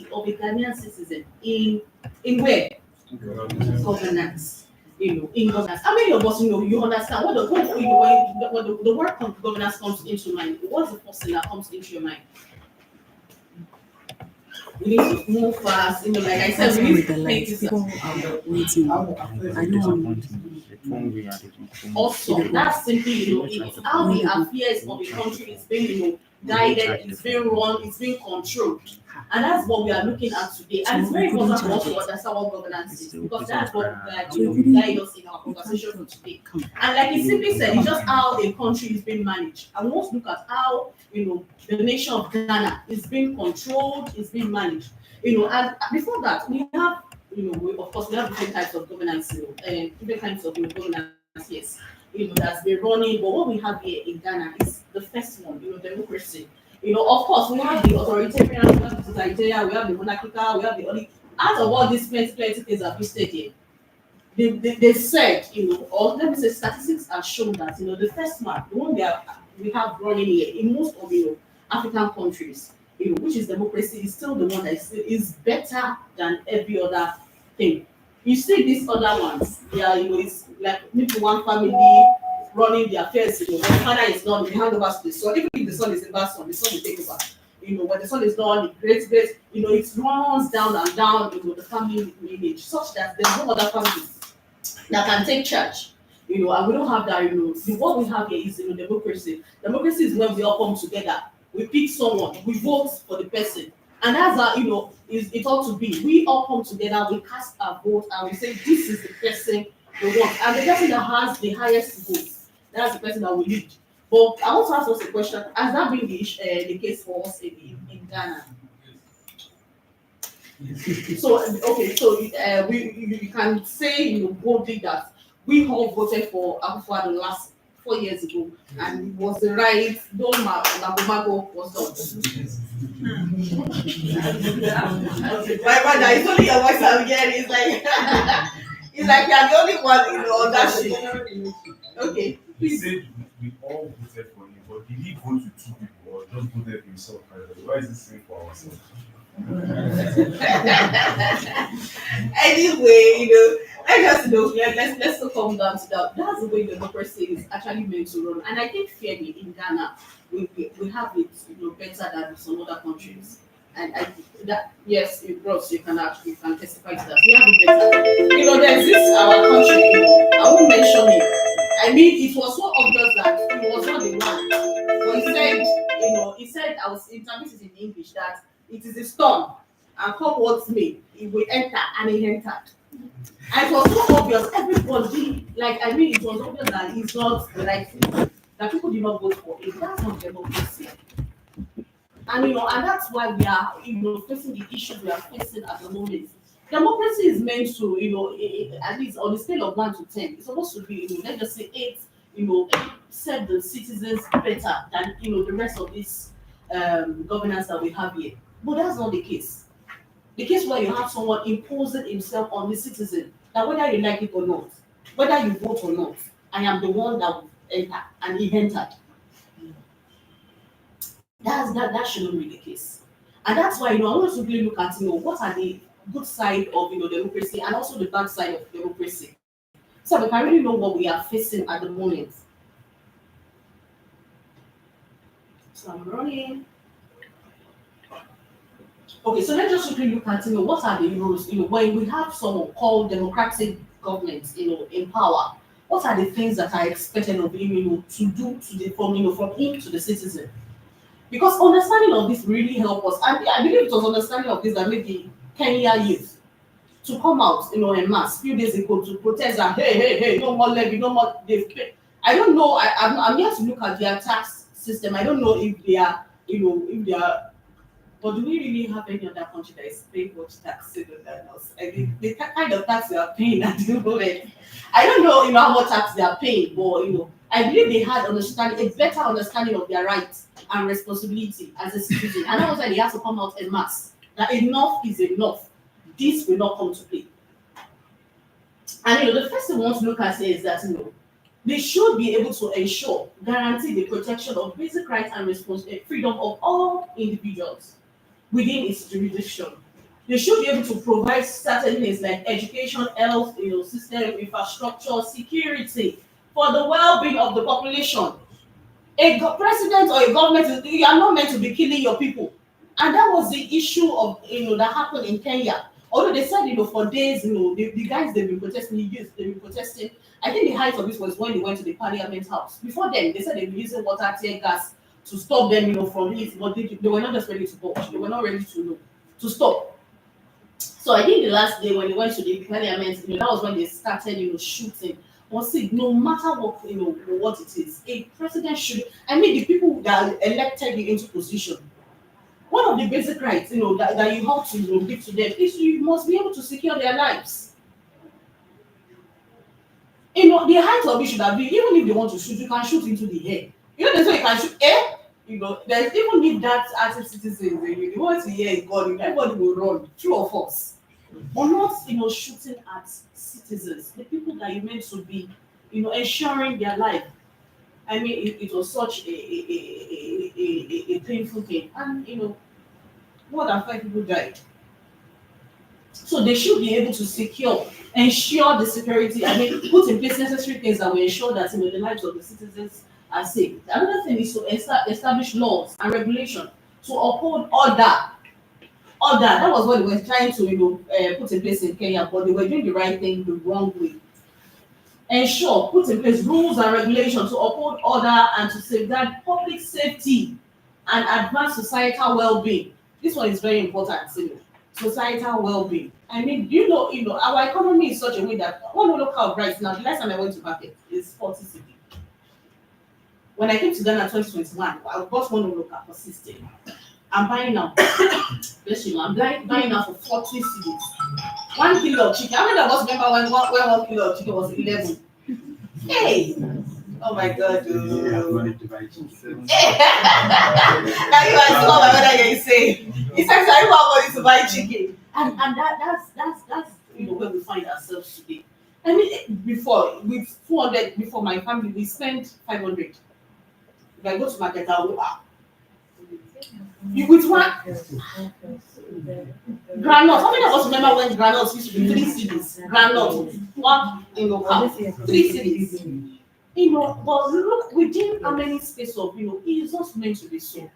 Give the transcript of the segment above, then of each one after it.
of a Ghanaian citizen in where? Governance. In governance. How many of us, you understand what the what, when the word governance comes into mind? What's the first thing that comes into your mind? We need to move fast. Like I said, we need to make this also. That's simply, it's how the affairs of a country is being, guided, it's being run, it's being controlled. And that's what we are looking at today. And it's very important for us to understand what governance is, because that's what guide us in our conversation for today. And like it simply said, it's just how a country is being managed. And we want to look at how, the nation of Ghana is being controlled, is being managed. And before that, we have, of course, we have different types of governance, different kinds of governance, yes, that's been running. But what we have here in Ghana is the first one, democracy. Of course, we have the authoritarian, we have the totalitarian, we have the monarchical, we have the only. Out of all these plenty things that we said here, they said, or let me say, statistics have shown that, the first one, the one we have running here in most of African countries, which is democracy, is still the one that is better than every other thing. You see these other ones, it's like maybe one family running the affairs. When the father is done, they hand over to the son. Even if the son is the bad son, the son will take over. When the son is done, it it runs down and down, the family lineage, such that there's no other family that can take charge. And we don't have that. What we have here is, democracy. Democracy is when we all come together. We pick someone, we vote for the person, and that's how it ought to be. We all come together, we cast our vote, and we say this is the person we want, and the person that has the highest votes, that's the person that will lead. But I want to ask us a question: has that been the case for us in Ghana? So okay, so we can say boldly that we all voted for Akufo the last 4 years ago, and it was the right. Don't Mago was done. My brother, it's only your voice I'm hearing. It's like it's like you're the only one on that shit. Okay, He please. said we all voted for him, but did he vote with two people or just voted himself? Why is this saying for ourselves? Anyway, let's not come down to that. That's the way democracy is actually meant to run. And I think fairly in Ghana, we have it better than some other countries. And I that yes, Ross, you can testify to that. We have it better. There's this our country. I won't mention it. I mean, it was so obvious that he was not the one. But he said, I was interpreting in English that it is a storm, and come what may, it will enter, and he entered. And it was so obvious, everybody, it was obvious that it's not the right thing, that people did not vote for it. That's not democracy. And that's why we are, facing the issues we are facing at the moment. Democracy is meant to, at least on the scale of 1 to 10, it's supposed to be, let's just say 8, serve the citizens better than, the rest of this governance that we have here. But that's not the case. The case where you have someone imposing himself on the citizen, that whether you like it or not, whether you vote or not, I am the one that will enter, and he entered. That shouldn't be the case. And that's why, I want to really look at, what are the good side of, democracy, and also the bad side of democracy. So we can really know what we are facing at the moment. So I'm running. Okay, so let's just quickly look at, what are the rules, when we have someone called democratic government, in power, what are the things that are expected of him, to do from him to the citizen? Because understanding of this really help us. And I believe it was understanding of this that made the Kenya youth to come out, en mass few days ago to protest that hey, no more levy, no more they've paid. I don't know. I'm here to look at their tax system. I don't know if they are, if they are. But do we really have any other country that is paying much tax than us? I mean, the kind of tax they are paying at the moment. I don't know, how much tax they are paying, but I believe they had a better understanding of their rights and responsibility as a citizen, and that was why they have to come out en masse. That enough is enough. This will not come to play. And the first thing we want to look at here is that they should be able to guarantee the protection of basic rights and freedom of all individuals within its jurisdiction. They should be able to provide certain things like education, health, system, infrastructure, security for the well-being of the population. President or a government you are not meant to be killing your people, and that was the issue of that happened in Kenya. Although they said for days the guys they've been protesting, the youth they've been protesting. I think the height of it was when they went to the parliament house. Before then they said they've been using water, tear gas to stop them from it, but they were not just ready to budge. They were not ready to stop. So I think the last day when they went to the parliament, that was when they started, shooting. But see, no matter what it is, a president should. I mean, the people that elected you into position. One of the basic rights, that you have to give to them is you must be able to secure their lives. The height of it should have been, even if they want to shoot, you can shoot into the air. They say you can shoot air. There's even if that active citizens, they want to hear God, everybody will run, true or false. But not, shooting at citizens, the people that you meant to be, ensuring their life. I mean, it was such a painful thing, and more than 5 people died. So they should be able to ensure the security. I mean, put in place necessary things that will ensure that the lives of the citizens are safe. Another thing is to establish laws and regulation to uphold order. That was what they were trying to put in place in Kenya, but they were doing the right thing the wrong way. Put in place rules and regulations to uphold order and to safeguard public safety and advance societal well-being. This one is very important, societal well-being. I mean, our economy is such a way that one local right now, the last time I went to market is 40 cedi. When I came to Ghana 2021, I bought one local for 60. I'm buying now. Bless you, I'm buying now for 40 cedis. 1 kilo of chicken. How many of us remember when 1 kilo of chicken was 11? Hey! Oh my God, dude. Hey. Now you are what my mother is saying. He says, I don't have money to buy chicken. And that's where we find ourselves today. I mean, before, with 200, before my family, we spent 500. If I go to market, I will with one granite. How many of us remember when granite used to be 3 cedis? Granite, one cup, 3 cedis. But look within how many space of it is not meant to be so.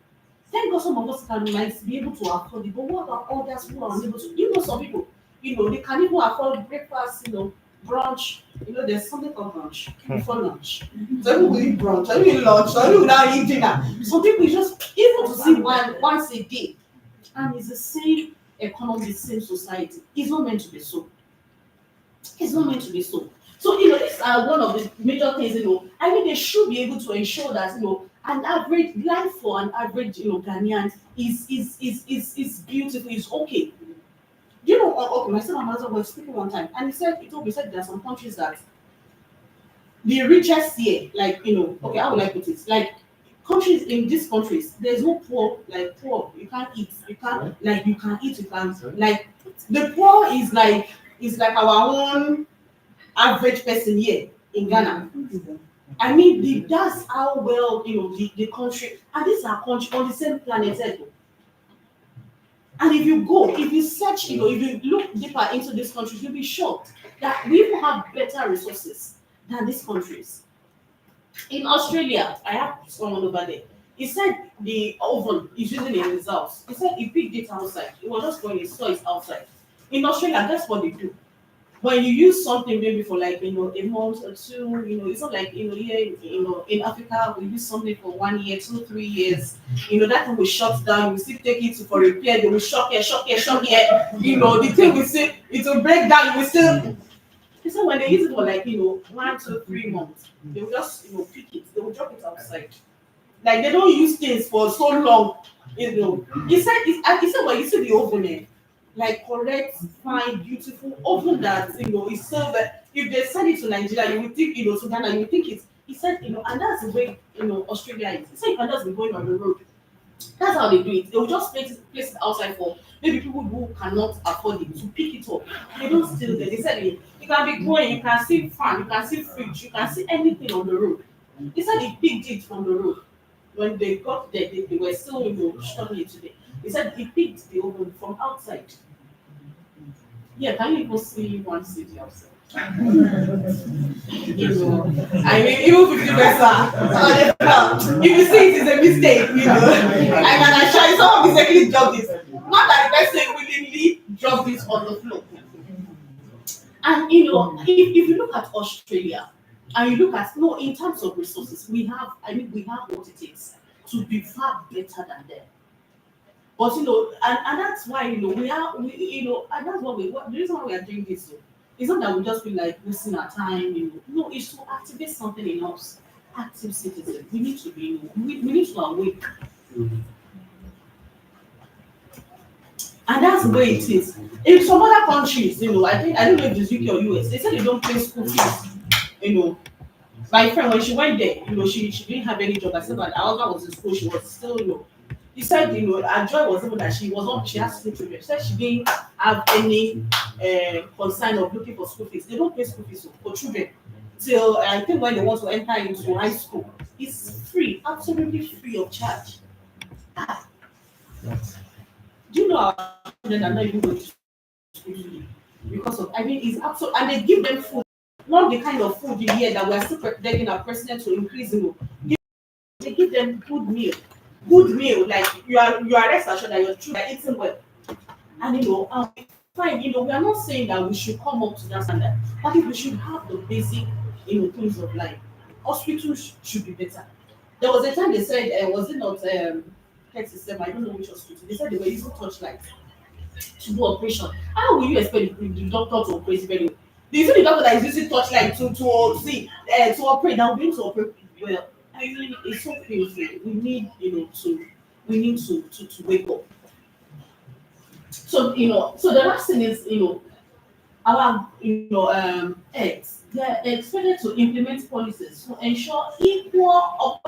Thank God some of us might be able to afford it, but what about others who are unable to? Some people, they can even afford breakfast, brunch. There's something called brunch before lunch. So people will eat brunch, some people eat lunch, some people will now eat dinner. Some people just even to see once a day. And it's the same economy, the same society. It's not meant to be so. It's not meant to be so. So, these are one of the major things, I mean, they should be able to ensure that, an average life for an average, Ghanaian is beautiful, is okay. Okay, my son and mother were speaking one time, and he said there are some countries that the richest here, like, okay, how would I put it? Like, countries in these countries, there's no poor, like, poor. You can't eat, you can't, like, you can eat, you can't, like, the poor is like our own average person here in Ghana. I mean, that's how well, the country, and these are countries on the same planet Earth. And if you search, if you look deeper into these countries, you'll be shocked that we even have better resources than these countries. In Australia, I have someone over there. He said the oven is using in his house. He said he picked it outside. He was just going, he saw it outside. In Australia, that's what they do. When you use something maybe for like a month or two, it's not like here in Africa we use something for 1 year, 2, 3 years. That thing will shut down. We still take it for repair. They will shock here. The thing will still it will break down. You will still. So when they use it for like 1, 2, 3 months, they will just pick it. They will drop it outside. Like they don't use things for so long. He said when you see the oven like correct, fine, beautiful oven that is so that if they send it to Nigeria, you would think to Ghana, you would think it's. He said and that's the way Australia is. He said you can just be going on the road. That's how they do it. They will just place it outside for maybe people who cannot afford it to pick it up. They don't steal it. They said you can be going, you can see fan, you can see fridge, you can see anything on the road. He said he picked it from the road. When they got there, they were still struggling today. He said he picked the oven from outside. Yeah, can you even see one city outside? You know, I mean, even 50%. If you see it is a mistake, I can assure you someone mistakenly dropped this. Not that the person willingly dropped this on the floor. And if you look at Australia and you look at no in terms of resources, we have what it takes to be far better than them. But and that's why and that's what the reason why we are doing this. It's not that we just feel like wasting our time. No, it's to activate something in us. Active citizens. We need to be. We need to awake, and that's the way it is. In some other countries, I don't know if it's UK or US. They said they don't pay school fees. You know, my friend when she went there, she didn't have any job. I said, but her husband was in school. She was still, He said, her joy was even that she has two children. She said she didn't have any concern of looking for school fees. They don't pay school fees for children till I think when they want to enter into high school. It's free, absolutely free of charge. Ah, do you know our children are not even going to school today because of? I mean, it's absolute, and they give them food. Not the kind of food you hear that we are still begging our president to increase. They give them good meal. Like you are rest assured that your children are eating well. And fine. We are not saying that we should come up to that standard, but if we should have the basic, things of life. Hospitals should be better. There was a time they said, was it not 37? I don't know which hospital. They said they were using torchlight to do operation. How will you expect the doctor to operate very well? The doctor that is using torchlight to operate now going to operate well. I mean, it's so painful. We need to wake up. So the last thing is our ex they're expected to implement policies to ensure equal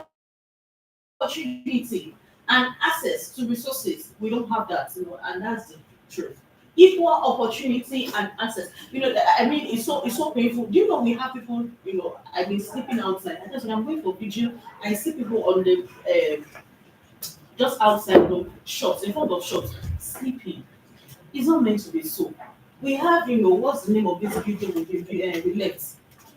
opportunity and access to resources. We don't have that, and that's the truth. Equal opportunity and access. I mean, it's so painful. Do you know we have people? I've been sleeping outside. And that's when I'm going for vigil. I see people on the just outside the shops, in front of shops, sleeping. It's not meant to be so. We have, what's the name of this building we left?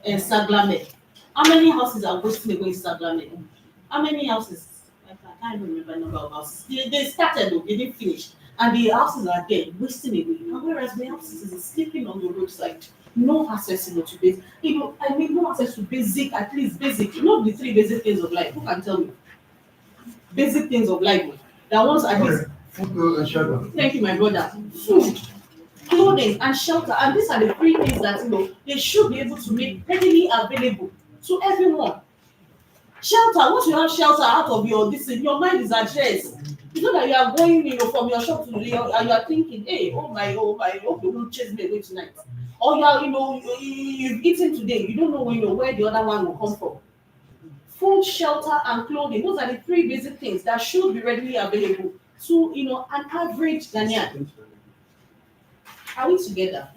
Saglamed. How many houses are wasting away in Saglamed? How many houses? I can't even remember the number of houses. They started, though, they didn't finish. And the houses are there, wasting away. And whereas the houses is sleeping on the roadside, no access to basic, I mean, no access to basic, at least basic, the three basic things of life. Who can tell me? Basic things of life. That ones at least. Food and shelter. Thank you, my brother. Food, clothing, and shelter. And these are the three things that they should be able to make readily available to everyone. Shelter. Once you have shelter out of your mind is at rest. You know that you are going, from your shop to and you are thinking, hey, oh my, hope they won't chase me away tonight. Or you've eaten today. You don't know where the other one will come from. Food, shelter, and clothing. Those are the three basic things that should be readily available to an average Ghanaian. Are we together?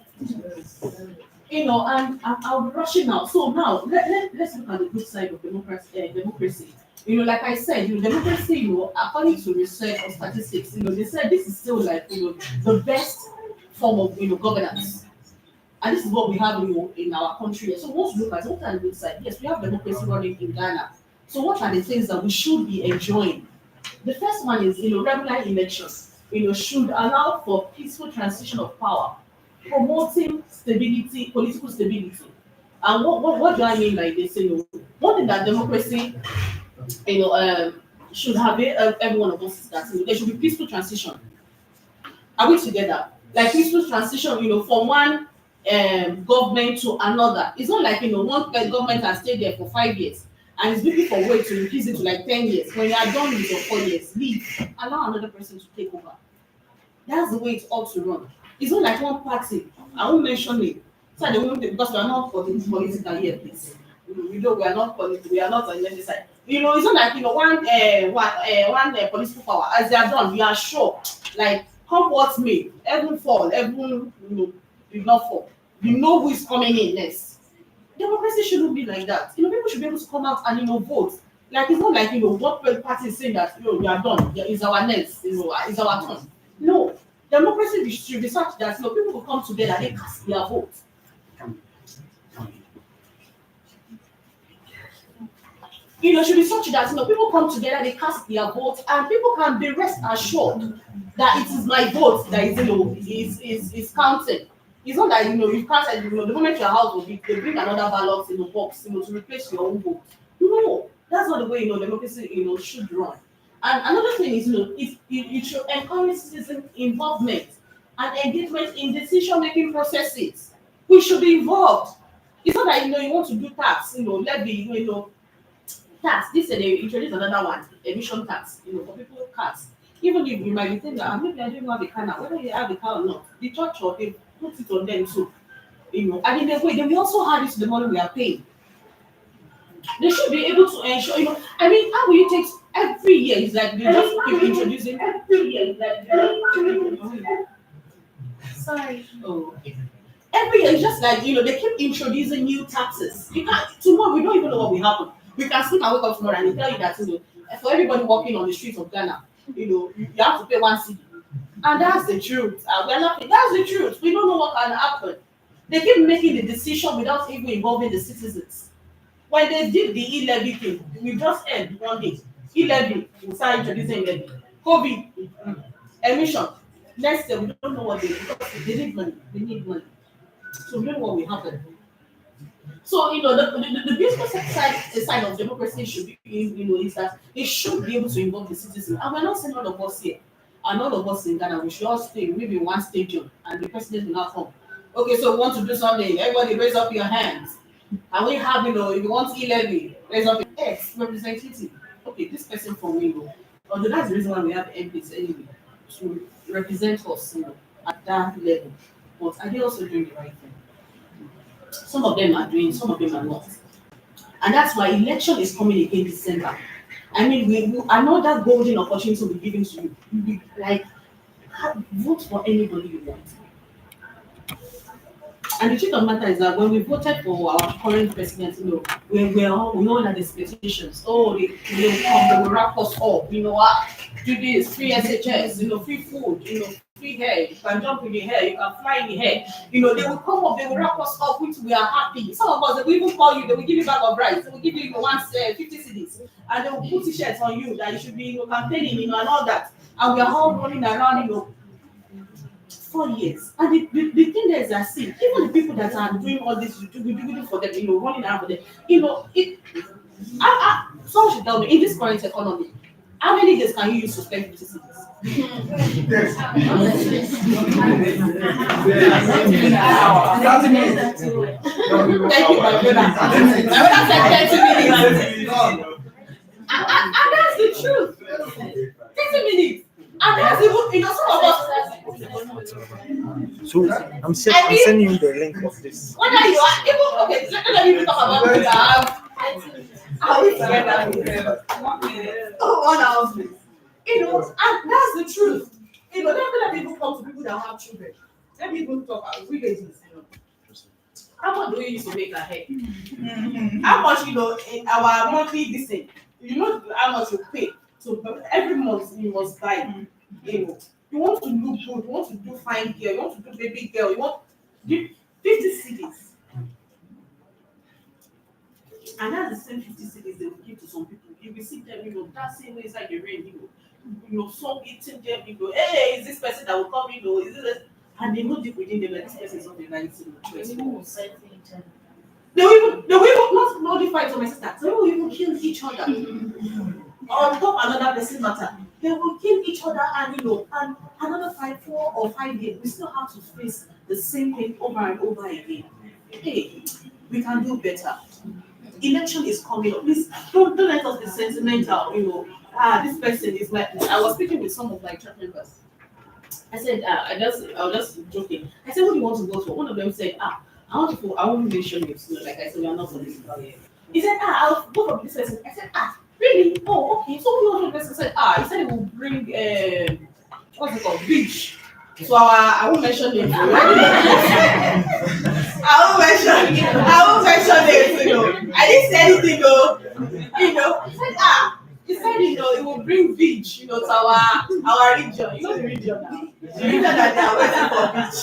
And I'll be rushing now. So now let's look at the good side of democracy. Like I said, democracy, according to research or statistics, they said this is still like the best form of governance. And this is what we have in our country. So let's look at what are the good side. Yes, we have democracy running in Ghana. So what are the things that we should be enjoying? The first one is, regular elections, should allow for peaceful transition of power, promoting stability, political stability. And what do I mean by this? One thing that democracy, should have every one of us is that there should be peaceful transition. Are we together? Like peaceful transition, from one government to another. It's not like one government has stayed there for 5 years and is looking for way to increase it to like 10 years. When you are done with your 4 years, leave. Allow another person to take over. That's the way it ought to run. It's not like one party. I won't mention it. So they won't, because we are not political here, please. We are not political. We are not on any side. It's not like one political power. As they are done, we are sure. Like come what may, everyone fall, everyone did not fall. You know who is coming in next. Democracy shouldn't be like that. People should be able to come out and vote. Like it's not like one party is saying that we are done. It's our next. It's our turn. No, Democracy should be such that people will come together, they cast their vote. Should be such that people come together, they cast their vote, and people can be rest assured that it is my vote that is counted. It's not that you can't the moment your house will be they bring another ballot in the box to replace your own vote. No, that's not the way democracy should run. And another thing is it should encourage citizen involvement and engagement in decision making processes. We should be involved. It's not that you want to do tax, levy, tax. This they introduce another one, emission tax, for people cars. Even if you might be thinking that maybe I don't have a car now, whether you have a car or not, the church or they put it on them too. And in a way, they will also add it to the money we are paying. They should be able to ensure, how will you take every year? It's like they just keep introducing every year. It's like sorry. Oh, okay. Every year, it's just like they keep introducing new taxes. Tomorrow we don't even know what will happen. We can sleep and wake up tomorrow and they tell you that for everybody walking on the streets of Ghana, you have to pay 1 cedi. And that's the truth. That's the truth. We don't know what can happen. They keep making the decision without even involving the citizens. When they did the e-levy thing, we just end one day. E-levy, we start introducing levy. COVID, emission. Next day, we don't know what they do. They need money. They need money. So we don't know what will happen. So the beautiful side of democracy should be is that it should be able to involve the citizens. And we're not saying all of us here, and all of us in Ghana, we should all stay maybe in one stadium, and the president will not come. Okay, so we want to do something. Everybody raise up your hands. And we have if you want e-levy, raise up your X representative. Okay, this person from although that's the reason why we have MPs anyway to represent us, at that level. But are they also doing the right thing? Some of them are doing, some of them are not. And that's why election is coming again December. Another golden opportunity will be given to you. You be vote for anybody you want. And the truth of the matter is that when we voted for our current president, we all had expectations. Oh, they will come, they will wrap us up. Do this, free SHS, free food, free hair. You can jump in the hair, you can fly in the hair. They will come up, they will wrap us up, which we are happy. Some of us, they will even call you, they will give you a bag of rice, they will give you 50 cedis, and they will put t-shirts on you that you should be campaigning, and all that. And we are all running around, 4 years. And the thing is that even the people that are doing all this, we do for them, running around for them, someone should tell me, in this current economy, how many days can you use to spend 50 cedis? Yes. Thank you, my brother. My brother said 30 minutes. And that's the truth. 30 minutes. And that's even, some of us. So I'm sending you the link of this. Whether you are even, okay, let me talk about this. Oh, 1 hour, please. And that's the truth. Let people come to people that have children. Let people talk about villages. How much do we used to make a head? How much, in our monthly visit, how much you pay. So every month you must buy. You want to look good, you want to do fine girl, you want to do baby girl, you want 50 cedis. And that's the same 50 cedis they will give to some people. You will see them, that same way inside the rain, some eating them, hey, is this person that will come, is this, and they know deep within them that this person is not the right thing. They will even not notify to my sister. They will even kill each other. On top another person matter. They will kill each other and and another 4 or 5 years. We still have to face the same thing over and over again. Hey, we can do better. Election is coming up. Please don't let us be sentimental, this person is like I was speaking with some of my church members. I said, I was just joking. I said, what do you want to go for? One of them said, I want to mention you. Like I said, we are not political here. He said, I'll go for this person. I said, really? Oh, okay. So what the person said, he said he will bring what's it called? Beach. So I won't mention it. I won't mention it, I didn't say anything though. He said, He said, it will bring beach, to our region. You know the region now. The region that they are waiting for beach.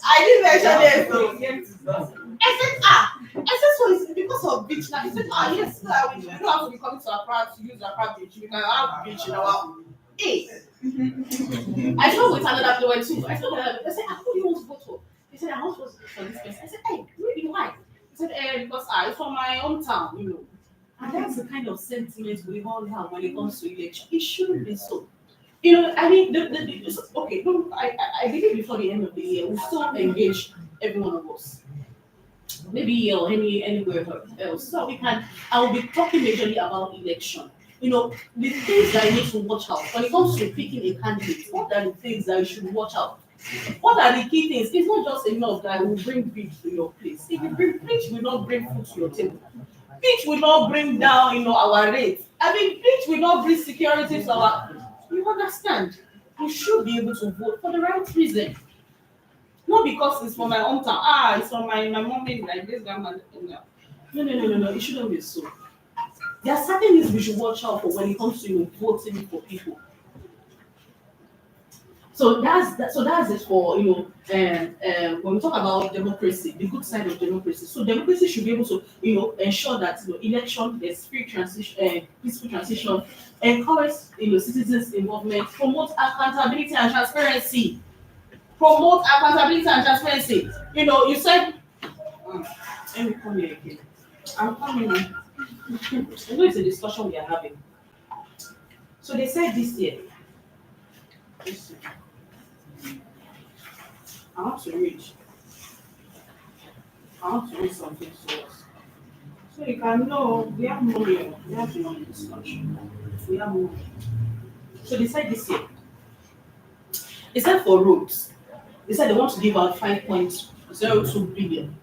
I didn't mention it, so I said, I said, so it's because of beach now. He said, yes, we don't have to be coming to Accra to use Accra beach. We can have beach in our hey. I spoke with another fluent too. I told them, I said, who do you want to vote for? He said, I want to vote for this person. I said, hey, really, why? He said, because it's from my hometown, And that's the kind of sentiment we all have when it comes to election. It shouldn't be so. I mean, okay, no, I believe before the end of the year, we'll still engage every one of us. Maybe here or anywhere else. So I will be talking majorly about election. The things that I need to watch out when it comes to picking a candidate. What are the things that you should watch out? What are the key things? It's not just enough that I will bring beach to your place. If you bring beach, will not bring food to your table. Beach will not bring down, our rates. I mean, beach will not bring security to our. You understand? You should be able to vote for the right reason. Not because it's from my hometown. It's from my mommy, like this grandma. No. It shouldn't be so. There are certain things we should watch out for when it comes to voting for people. So that's it for when we talk about democracy, the good side of democracy. So democracy should be able to ensure that election, there's free transition, peaceful transition, encourage citizens' involvement, promote accountability and transparency. You said, let me come here again. I'm coming in. I know it's a discussion we are having. So they said this year. I want to read something to us. So you can know we have money. We have money discussion. We have money. So they said this year. They said for roads. They said they want to give out 5.02 billion.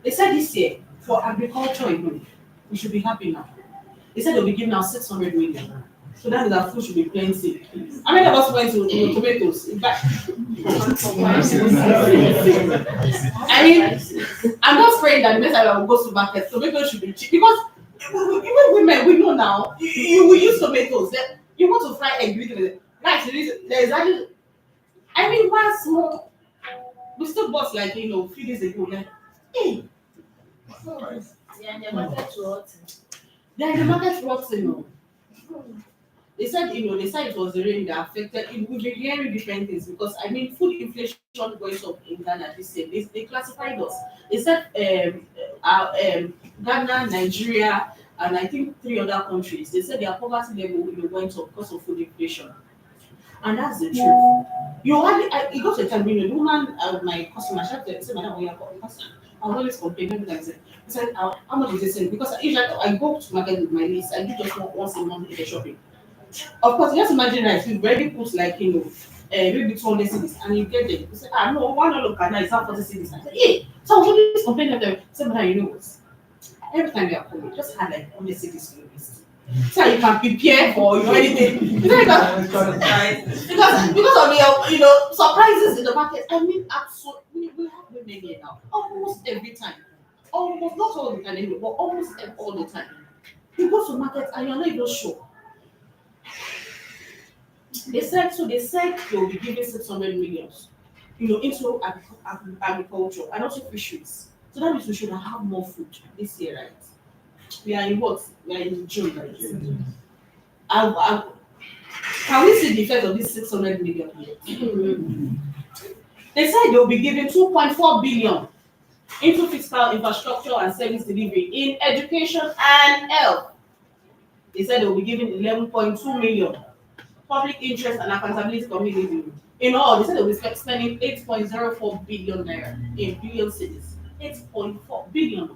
They said this year for agriculture alone, we should be happy now. They said they'll be giving out 600 million. So that means that food should be plenty. How many of us went to tomatoes? In fact, I mean, I'm just praying that the next time I will go to market, tomatoes should be cheap because even women we know now. You will use tomatoes. You want to fry egg with it. Right? There is actually. I mean, once more, we still bought like a few days ago. Like, hey, Yeah, the market rot. they're in the market rotting. They said it was the rain that affected. It would be hearing different things because I mean, food inflation going up in Ghana this year. They classified us. They said Ghana, Nigeria, and I think 3 other countries. They said their poverty level went up because of food inflation. And that's the truth. It got to a time, the woman, my customer, she said, Madam, we are customer. I was always complaining like that. He said, how much is this thing? Because usually I go to market with my niece, I do just once a month in the shopping. Of course, just imagine that you already put like, maybe 200 cities and you get them. You say, no, one look at now, it's not 40 cities. I said, hey, so I was always complaining of them. I said, Madam, you know what? Every time you are coming, just add like 100 cities to your list. So you can prepare for anything. Because of the surprises in the market. I mean, absolutely, we have women here now almost every time. Almost not all the time anymore, but almost all the time. You go to market and you're not even sure. They said they'll be giving 600 million, into agriculture and also fisheries. So that means we should have more food this year, right? We are in what? We are in June, right? Can we see the effect of this 600 million here? They said they'll be giving 2.4 billion into fiscal infrastructure and service delivery in education and health. They said they'll be giving 11.2 million public interest and accountability committee. In all, they said they'll be spending 8.04 billion naira in billion cities. 8.4 billion.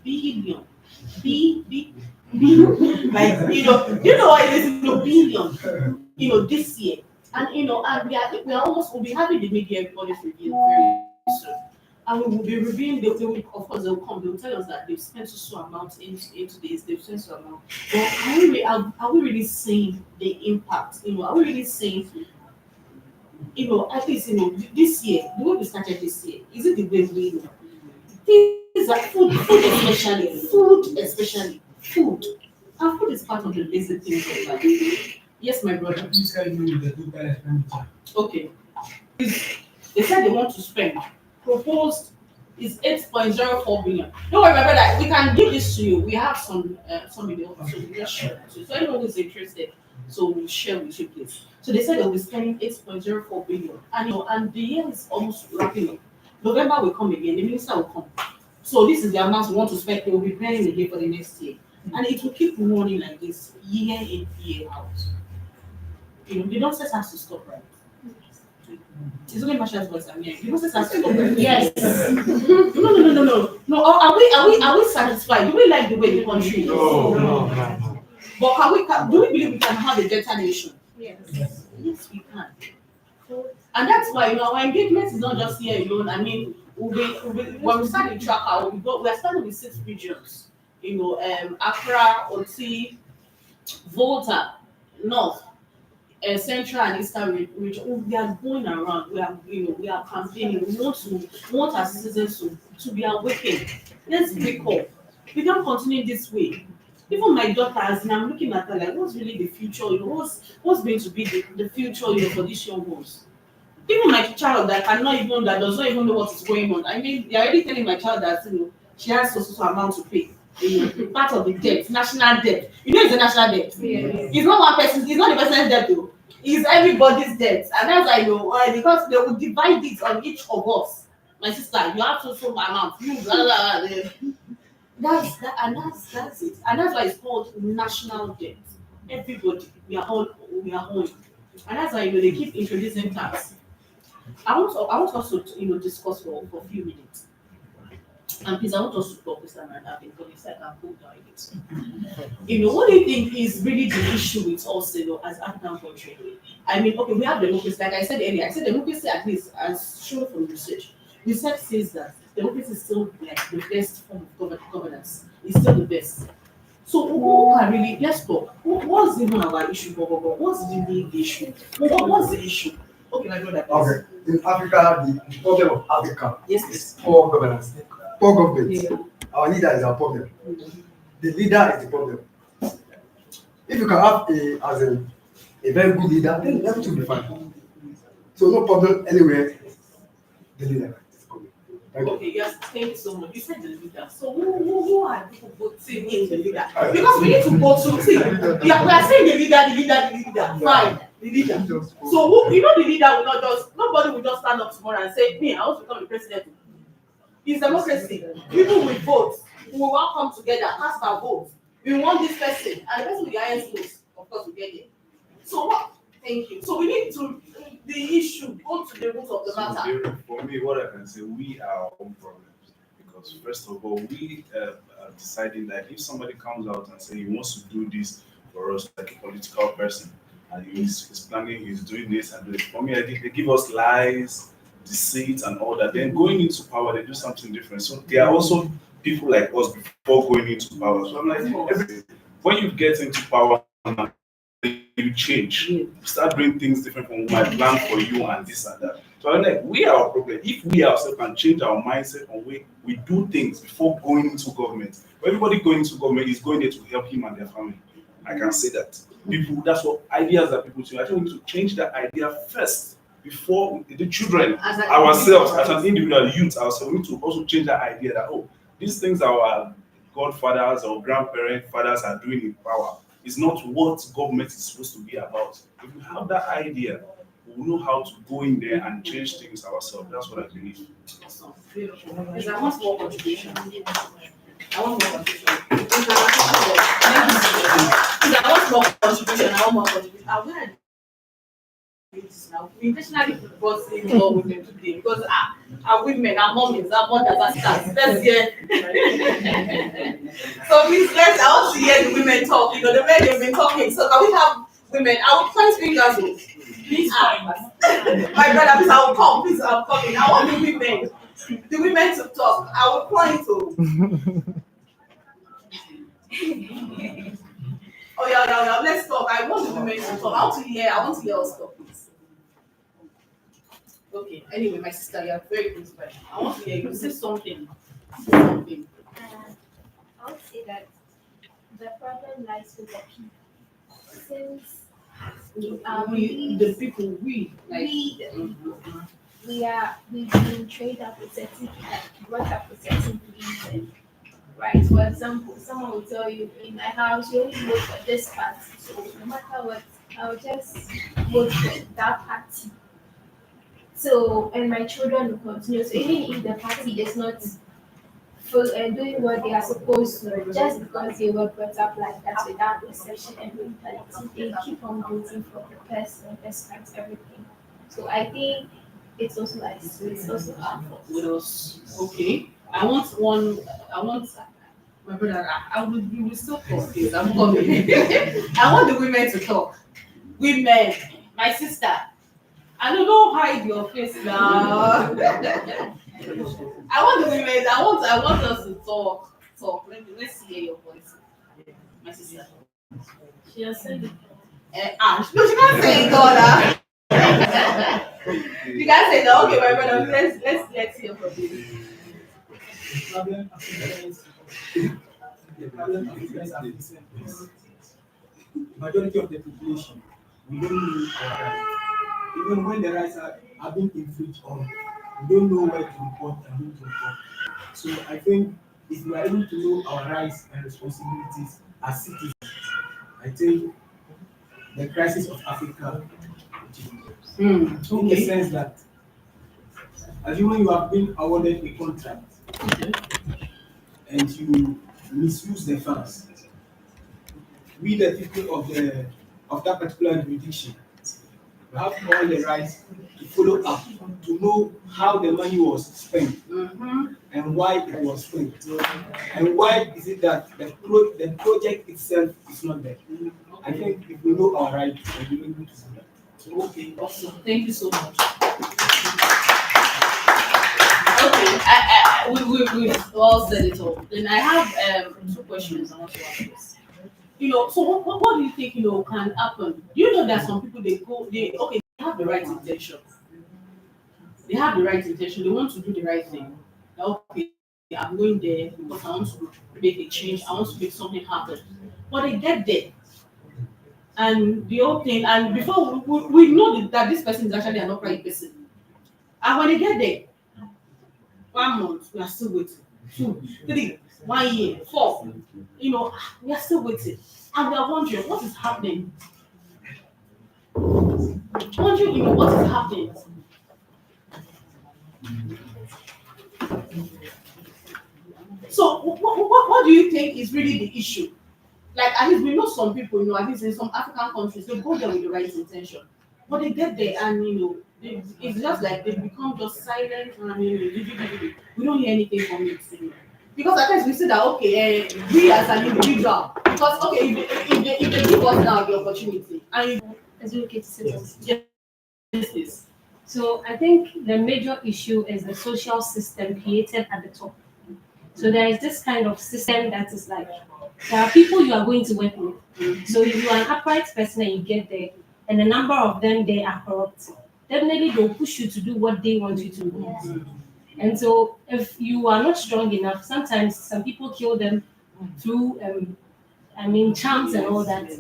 Billion. Like you know what it is billion. This year, and and we'll be having the media everybody's review very soon, and we will be reviewing. They will, of course, they'll tell us that they've spent so amount into this. They've spent so amount. But are we really seeing the impact? Are we really seeing? At least this year, the way we started this year, is it the way we Things like food especially food. And food is part of the basic things of life. Yes, my brother. This guy doing the total expenditure. Okay. They said they want to spend. Proposed is 8.04 billion. Don't worry, my brother. We can give this to you. We have some video, so we just share it to you. So anyone who is interested, so we'll share with you, please. So they said they'll be spending 8.04 billion, and and the year is almost wrapping up. November will come again. The minister will come. So this is the amount we want to spend. They will be planning again for the next year, and it will keep running like this year in year out. The nonsense has to stop, right? It's only Marshall's voice I'm hearing. The nonsense has to stop, right? Yes. No. Are we satisfied? Do we like the way the country is? No. But do we believe we can have a better nation? Yes. Yes, we can. And that's why our engagement is not just here alone. I mean, when we start the tracker, we are starting with 6 regions. Accra, Oti, Volta, North, Central and Eastern region. We are going around. We are campaigning. We want our citizens to be awakened. Let's wake up. We can't continue this way. Even my daughter, as I'm looking at her, like, what's really the future? What's going to be the future for these young ones? Even my child that does not even know what is going on. I mean, they're already telling my child that she has so amount to pay. Part of the debt, national debt. It's a national debt. Yes. It's not one person. It's not the person's debt though. It's everybody's debt, and that's why because they will divide it on each of us. My sister, you have so amount. You blah, blah, blah. That's it, and that's why it's called national debt. Everybody, we are owing, and that's why they keep introducing tax. I want us to discuss for a few minutes. And please, I want us to talk with Mr. Miranda because I can cool down it. What do you think is really the issue with us, as African country? I mean, okay, we have democracy. Like I said earlier, democracy, at least as shown from research. Research says that democracy is still like the best form of governance. It's still the best. So who can really, let's talk. What's even our issue? What's the issue? What's the issue? Okay, my brother. Okay. In Africa, the problem of Africa Yes, is poor governance, poor government. Yeah. Our leader is our problem. The leader is the problem. If you can have a very good leader, then everything will be fine. So no problem anywhere. The leader is the problem. Thank you. Okay, yes, thank you so much. You said the leader. So who are people voting in the leader? Because we need to go to see. We are saying the leader. Fine, the leader. So the leader will not nobody will just stand up tomorrow and say, me, I want to become the president. It's democracy. People will vote. We will all come together, cast our vote. We want this person, and the person with the highest votes, of course, we get it. So what? Thank you. So we need to the issue, go to the root of the matter. For me, what I can say, we are our own problems. Because first of all, we are deciding that if somebody comes out and says he wants to do this for us, like a political person, and he's planning, he's doing this and doing it. For me, they give us lies, deceit, and all that. Then going into power, they do something different. So there are also people like us before going into power. So I'm like, when you get into power, you change. You start doing things different from my plan for you and this and that. So I'm like, we are our problem. If we ourselves can change our mindset on way we do things before going into government. Everybody going into government is going there to help him and their family. I can say that. People, that's what ideas that people say. I think we need to change that idea first before the children, ourselves, as an individual youth, ourselves, we need to also change that idea that these things our godfathers or grandparents, fathers are doing in power. Is not what government is supposed to be about. If we have that idea, we will know how to go in there and change things ourselves. That's what I believe. Awesome. Beautiful. I want more contribution. I want more contribution. Now, we intentionally brought in more women today because our women, our mommies, our mothers, our sisters. Let's hear. So please, I want to hear the women talk. The men they've been talking. So can we have women? I will point fingers. Please, my brother, please, I will come. Please, I'm coming. I want the women to talk. I will point to. Oh yeah. Let's talk. I want the women to talk. I want to hear us talk, please. Okay. Anyway, my sister, you are very inspiring. I want to hear you say something. something. I would say that the problem lies with the people. Since we are The people, like, we've been trained up with certain, like, brought up with certain beliefs, and right. For example, someone will tell you, in my house you only vote for this party, so no matter what, I'll just vote for that party. So, and my children will continue. So even if the party is not doing what they are supposed to, just because they were brought up like that without perception and mentality, they keep on voting for the person despite everything. So I think it's also like, it's also our fault. with us. Okay. I want my brother, we will still talk, please. I'm coming. I want the women to talk. Women, my sister. I don't hide your face now. I want the women, I want us to talk. Talk. Let's hear your voice. My sister. She has said it. No, she can't say it all. You can't say that. Okay, my brother, let's hear from you. The problem Africans are facing is majority of the population, we don't know our rights. Even when the rights are being infringed on, we don't know where to report and who to report. So I think if we are able to know our rights and responsibilities as citizens, I think the crisis of Africa will change. In the sense that, assuming you have been awarded a contract and you misuse the funds, we the people of that particular jurisdiction have all the rights to follow up, to know how the money was spent and why it was spent, and why is it that the project itself is not there. I think if we know our rights, we'll be able to do that. Okay, awesome. Thank you so much. Okay, we all said it all. Then I have two questions I want to ask this. So what do you think, can happen? There are some people, they have the right intention. They have the right intention. They want to do the right thing. Okay, I'm going there because I want to make a change. I want to make something happen. But they get there, and the whole thing, and before we know that this person is actually an upright person. And when they get there, 1 month, we are still waiting. 2, 3, 1 year, 4. We are still waiting. And we are wondering what is happening. Wondering, what is happening. So what do you think is really the issue? Like, at least we know some people, at least in some African countries, they go there with the right intention. But they get there and, it's just like they become just silent and, we don't hear anything from it. Because at times we say that, okay, we as an individual, because, okay, if they give us now the opportunity, and educated citizens. yes. So I think the major issue is the social system created at the top. So there is this kind of system that is like, there are people you are going to work with. So if you are an upright person and you get there, and a number of them, they are corrupt, definitely they'll push you to do what they want you to do. And so if you are not strong enough, sometimes some people kill them through, charms and all that.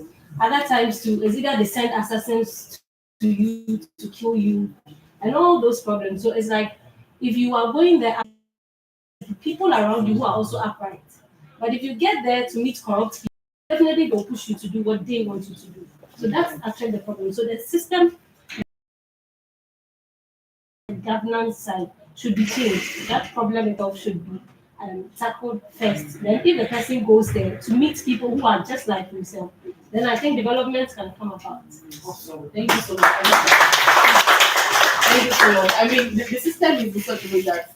Other times too, is either they send assassins to you to kill you, and all those problems. So it's like, if you are going there, people around you who are also upright. But if you get there to meet corrupt people, definitely they'll push you to do what they want you to do. So that's actually the problem. So the system, the governance side should be changed. That problem itself should be tackled first. Then if the person goes there to meet people who are just like himself, then I think development can come about. Awesome. Thank you so much. Thank you so much. The system is in such a way that,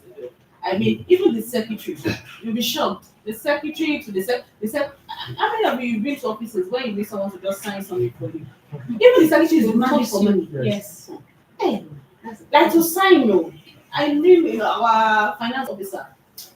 even the secretary, you'll be shocked. The secretary to how many of you have been to offices where you need someone to just sign something for you? Even the secretary is looking for money. Yes. Hey, like to sign, no. I live our finance officer.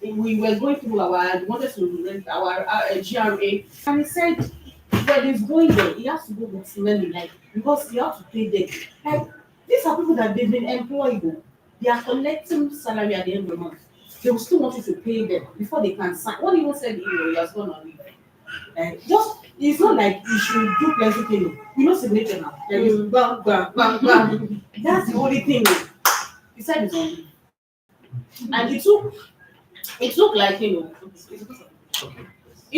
We were going through we wanted to rent our GRA, and he said when he's going there, he has to go with money, like, because he has to pay them. Like, these are people that they've been employed. They are collecting salary at the end of the month. they will still want you to pay them before they can sign. What even said, he has gone on leave. And just, it's not like you should do plenty thing. You know, signature now. There is bang, bang, bang, bang. That's the only thing. He said it's on leave. And it took like, it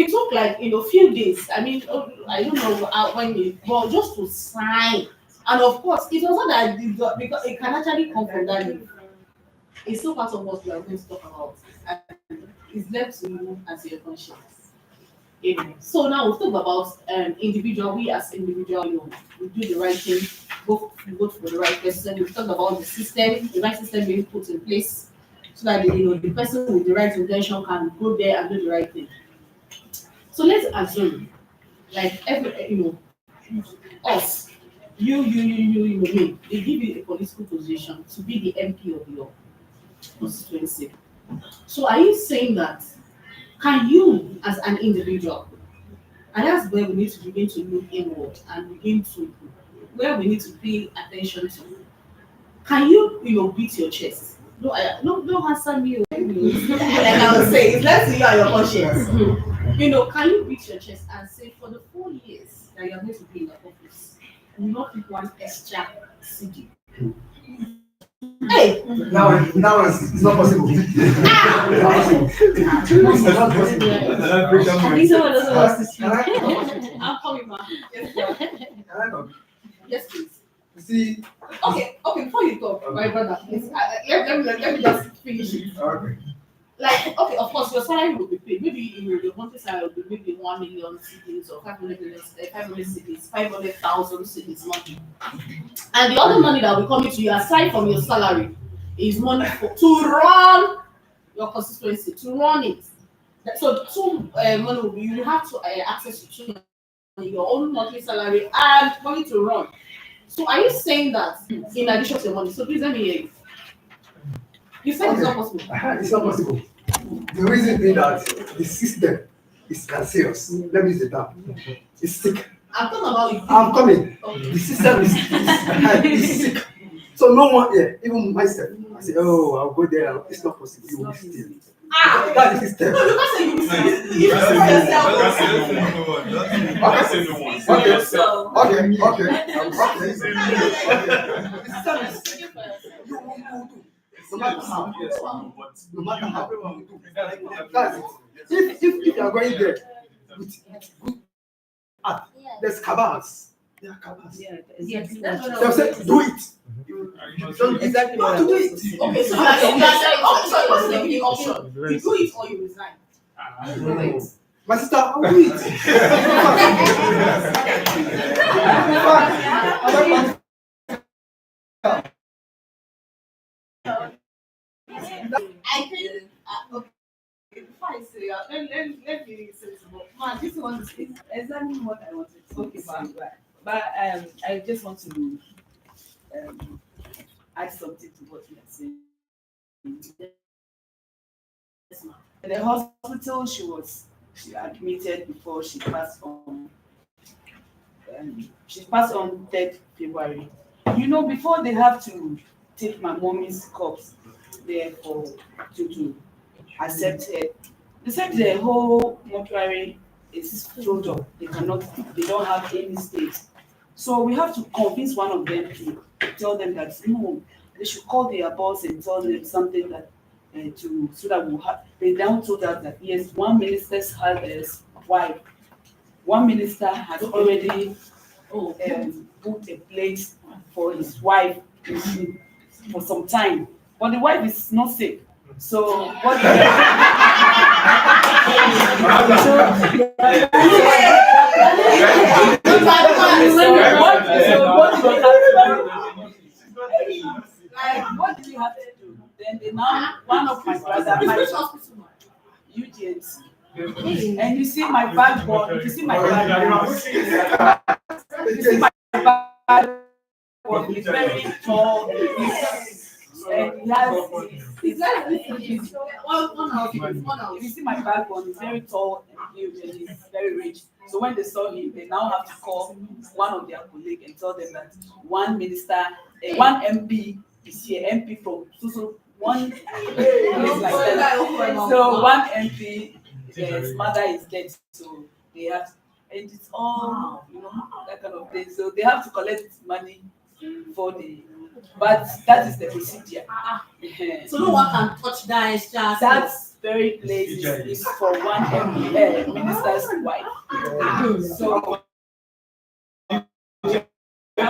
took like, few days. I mean, I don't know when but just to sign. And of course, it was not that because it can actually come from that leave. It's still part of what we are going to talk about. And it's left to you as your conscience. So now we'll talk about individual. We as individual, we do the right thing, vote for the right person. We've talked about the system, the right system being put in place so that the person with the right intention can go there and do the right thing. So let's assume, like us, me, they give you a political position to be the MP of your constituency. So are you saying that can you as an individual, and that's where we need to begin to look inward and begin to where we need to pay attention to. Can you beat your chest? No, don't answer me. Like I was saying, it's left to you and your conscience. Can you beat your chest and say for the 4 years that you're going to be in the office, you will not pick one extra CD? Hey! Now it's not possible. It's not possible. These are the ones to see. I'm coming back. Yes, please. You see, Okay, before you talk, my brother, please, let me just finish it. okay. Like, okay, of course, your salary will be paid. Maybe your monthly salary will be maybe 1 million CDs or 500 CDs, 500,000 CDs monthly. And the other money that will come into you aside from your salary is money to run your constituency, to run it. So two money will be, you have to access to your own monthly salary and money to run. So are you saying that in addition to your money? So please let me hear you. You said it's not possible. It's not possible. The reason being that the system is cancerous. Let me use the term. It's sick. I'm talking about it. I'm coming. Okay. The system is sick. So no one here, even myself, I say, oh, I'll go there. It's not possible. You will be still. That's the system. No, you can't say you will still. You That's should say it. yourself. Okay. Say no one. The system is sick. You will do. No matter how. No matter how. You do. That's it. If you are going there with good art, there's cabals. There are cabals. Yes, They'll say, do it. Exactly what to do it. Okay, so you are saying what's the option? You do it or you resign. My sister, I'll do it. I think okay. Before I say let me say man, this one is Exactly what I wanted to say. But I just want to add something to what you are saying. In the hospital, she admitted before she passed on. She passed on 3rd February. Before they have to take my mommy's corpse there to accept her, they said the whole mortuary is filled up. They don't have any space. So we have to convince one of them to tell them that no, they should call their boss and tell them something that so that we'll have. They now told us that yes, one minister's his wife. One minister has already booked a place for his wife for some time, but the wife is not sick. So what? What do we have to do? Then one of my brothers, UGNC. And you see my backbone, if you see my backbone, he's very tall, and he has, if you see my backbone, he's very tall and huge and he's very rich. So when they saw him, they now have to call one of their colleagues and tell them that one minister, one MP is here, MP from Susu one place like that. So one MP, his mother is dead, so they have, and it's all, that kind of thing. So they have to collect money for the, but that is the procedure. So no one can touch that extra. That very place is for one MP, minister's wife. So I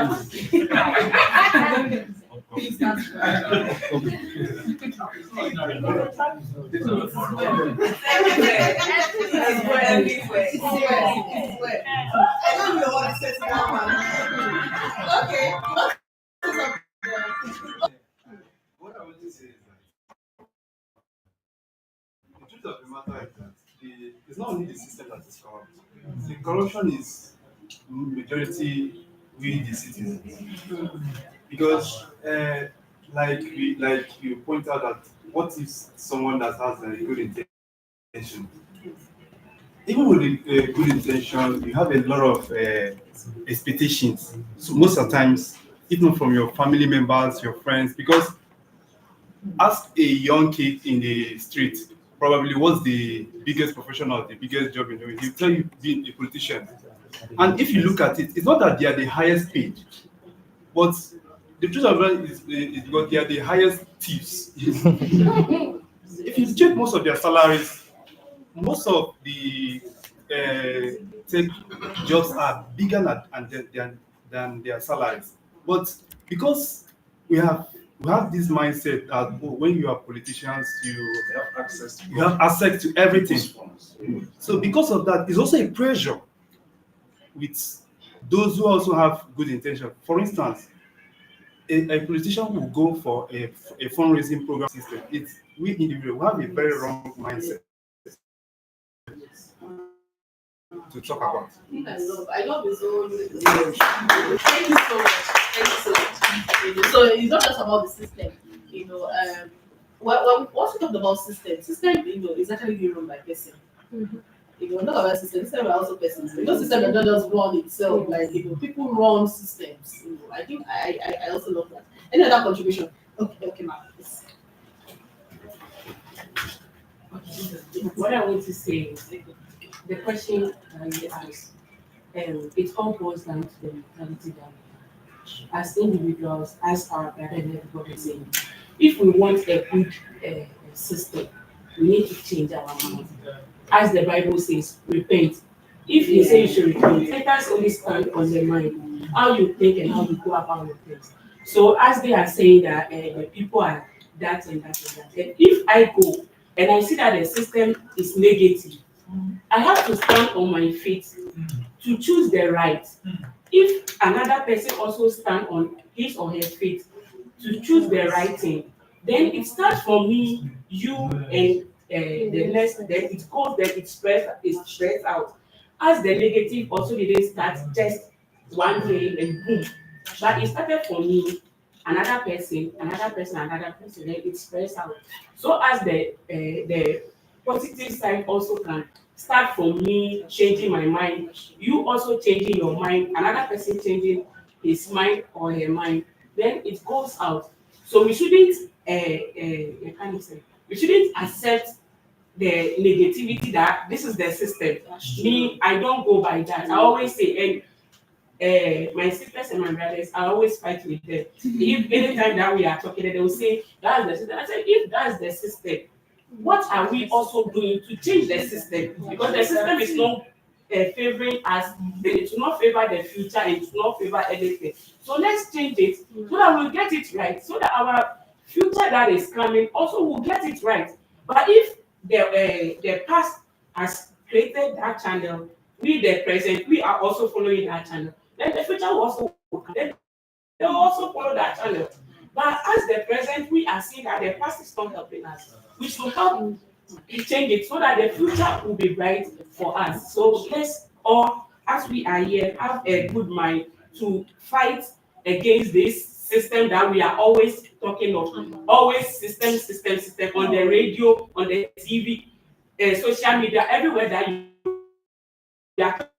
don't know what to say to that one. Okay. What I want to say is that the truth of the matter is that it's not only the system that is corrupt. The corruption is majority we the citizens. Because like you point out that what if someone that has a good intention, even with a good intention, you have a lot of expectations. So most of the times, even from your family members, your friends, because ask a young kid in the street, probably what's the biggest profession or the biggest job in doing, he'll tell you being a politician. And if you look at it, it's not that they are the highest paid, but the truth of it is because they are the highest thieves. If you check most of their salaries, most of the tech jobs are bigger than their salaries. But because we have this mindset that when you are politicians, you have access to everything. So because of that, it's also a pressure with those who also have good intention. For instance, a politician will go for a fundraising program system. It's we individuals have a very wrong mindset to talk about. I love this whole. Thank you so much. Thank you so much. So it's not just about the system, What we talked about system, is actually being run by person. Not about system are also persons. System that doesn't just run itself. Like people run systems. I think I also love that. Any other contribution? Okay, Mark. Yes. What I want to say is the question you asked, it all boils down to the mentality that we have. As individuals, as our brother and everybody saying, if we want a good system, we need to change our mind. As the Bible says, repent. If you say you should repent, let us only stand on the mind, how you think and how you go about your things. So as they are saying that the people are that and that and that, and if I go and I see that the system is negative, I have to stand on my feet to choose the right. If another person also stand on his or her feet to choose the right thing, then it starts from me, you, and the next. Then it goes. Then it spreads out. As the negative also didn't start just one day and boom, but it started from me, another person, another person, another person. Then it spreads out. So as the positive side also can start from me changing my mind, you also changing your mind, another person changing his mind or her mind, then it goes out. So we shouldn't we shouldn't accept the negativity that this is the system. Me, I don't go by that. I always say, and my sisters and my brothers, I always fight with them. If anytime that we are talking, they will say that's the system. I say, if that's the system, what are we also doing to change the system? Because the system is not favoring us, it will not favor the future, it will not favor anything. So let's change it so that we'll get it right, so that our future that is coming also will get it right. But if the past has created that channel, we the present, we are also following that channel, then the future will also come. Then they will also follow that channel. But as the present, we are seeing that the past is not helping us. We should help change it so that the future will be bright for us. So let's all, as we are here, have a good mind to fight against this system that we are always talking of. Always system on the radio, on the TV, social media, everywhere that you are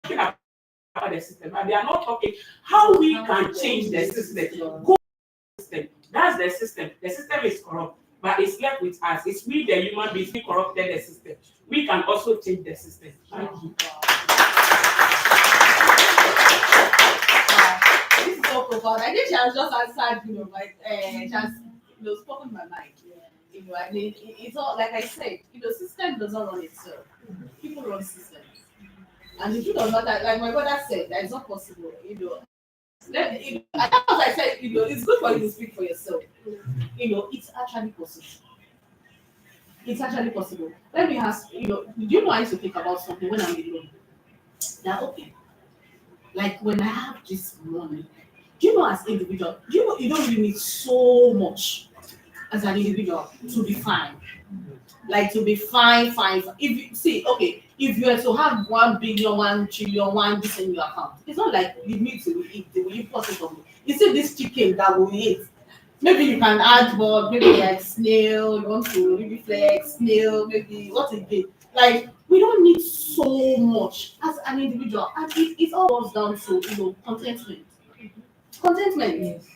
talking about the system, but they are not talking how we can change the system. Go system. That's that's the system. The system is corrupt, but it's left with us. It's we, the human beings, we corrupted the system. We can also change the system. Thank you. This is so profound. I think she has just answered, she has, spoken my mind. I mean, it's all like I said, system does not run itself. People run systems. And if you don't know that, like my brother said, that is not possible, and that's what I said, it's good for you to speak for yourself. It's actually possible. It's actually possible. Let me ask, do you know I used to think about something when I'm alone? That okay. Like when I have this money, do you know as individual, you don't really need so much as an individual to be fine. Like to be fine. If you see, okay, if you were to have 1 billion, 1 trillion, one this in your account, it's not like you need to eat the way you process of it. You see this chicken that we eat. Maybe you can add more, maybe like snail, you want to maybe flex, snail, maybe what again. Like we don't need so much as an individual. And it all boils down to contentment. Contentment. Yes.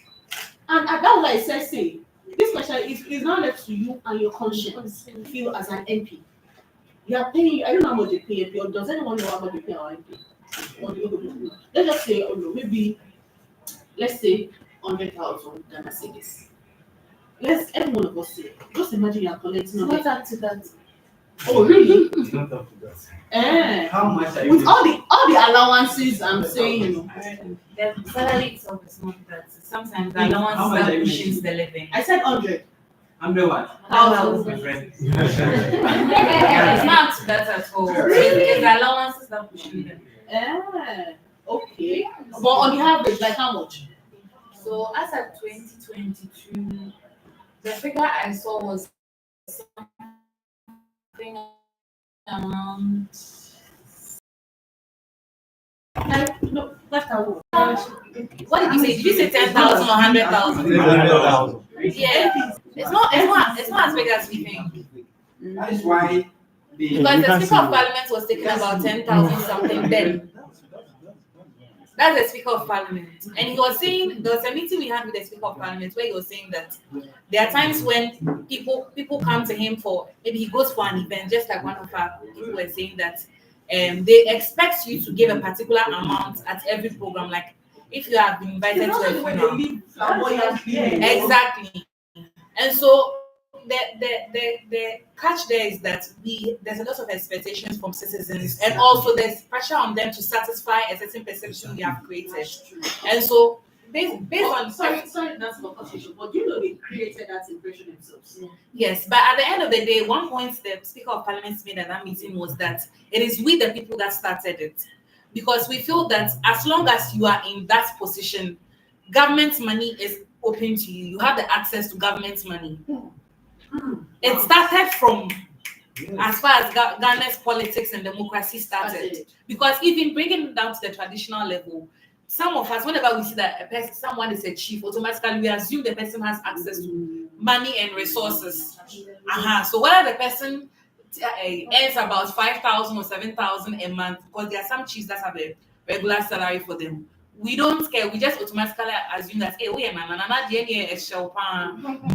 And that's why I said say this question is now left to you and your conscience feel as an MP. You are paying, I don't know how much they pay MP, or does anyone know how much they pay our MP? Let's just say, maybe, let's say 100,000 Ghana cedis. Let's every one of us say, just imagine you are collecting What's up to that? Oh, really? It's not up to that. How much are you With all the allowances I'm saying, The salary itself is not that. Sometimes the How allowance much are that you pushes the living. I said 100. 100 what? My friend. It's not that at all. It's the allowances that push the living. Okay. But on the average, like how much? So as at 2022, the figure I saw was something around. No, that's how. What did you say? Did you say 10,000 or 100,000? 100,000. Yeah, it's not as big as we think. That is why Because the Speaker of Parliament was taking about 10,000 something then. That's the Speaker of Parliament. And he was saying, there was a meeting we had with the Speaker of Parliament where he was saying that there are times when people come to him for, maybe he goes for an event, just like one of our people were saying that they expect you to give a particular amount at every program. Like if you have been invited to a funeral. Exactly. And so the catch there is that there's a lot of expectations from citizens, and also there's pressure on them to satisfy a certain perception we have created. And so based on sorry, that's not conversation, but they created that impression themselves. yes, but at the end of the day, one point the Speaker of Parliament made at that meeting was that it is we the people that started it, because we feel that as long as you are in that position, government money is open to you. You have the access to government money. It started from as far as Ghana's politics and democracy started. Because even bringing it down to the traditional level, some of us, whenever we see that someone is a chief, automatically we assume the person has access to money and resources. So whether the person earns about 5,000 or 7,000 a month, because there are some chiefs that have a regular salary for them, we don't care. We just automatically assume that, hey,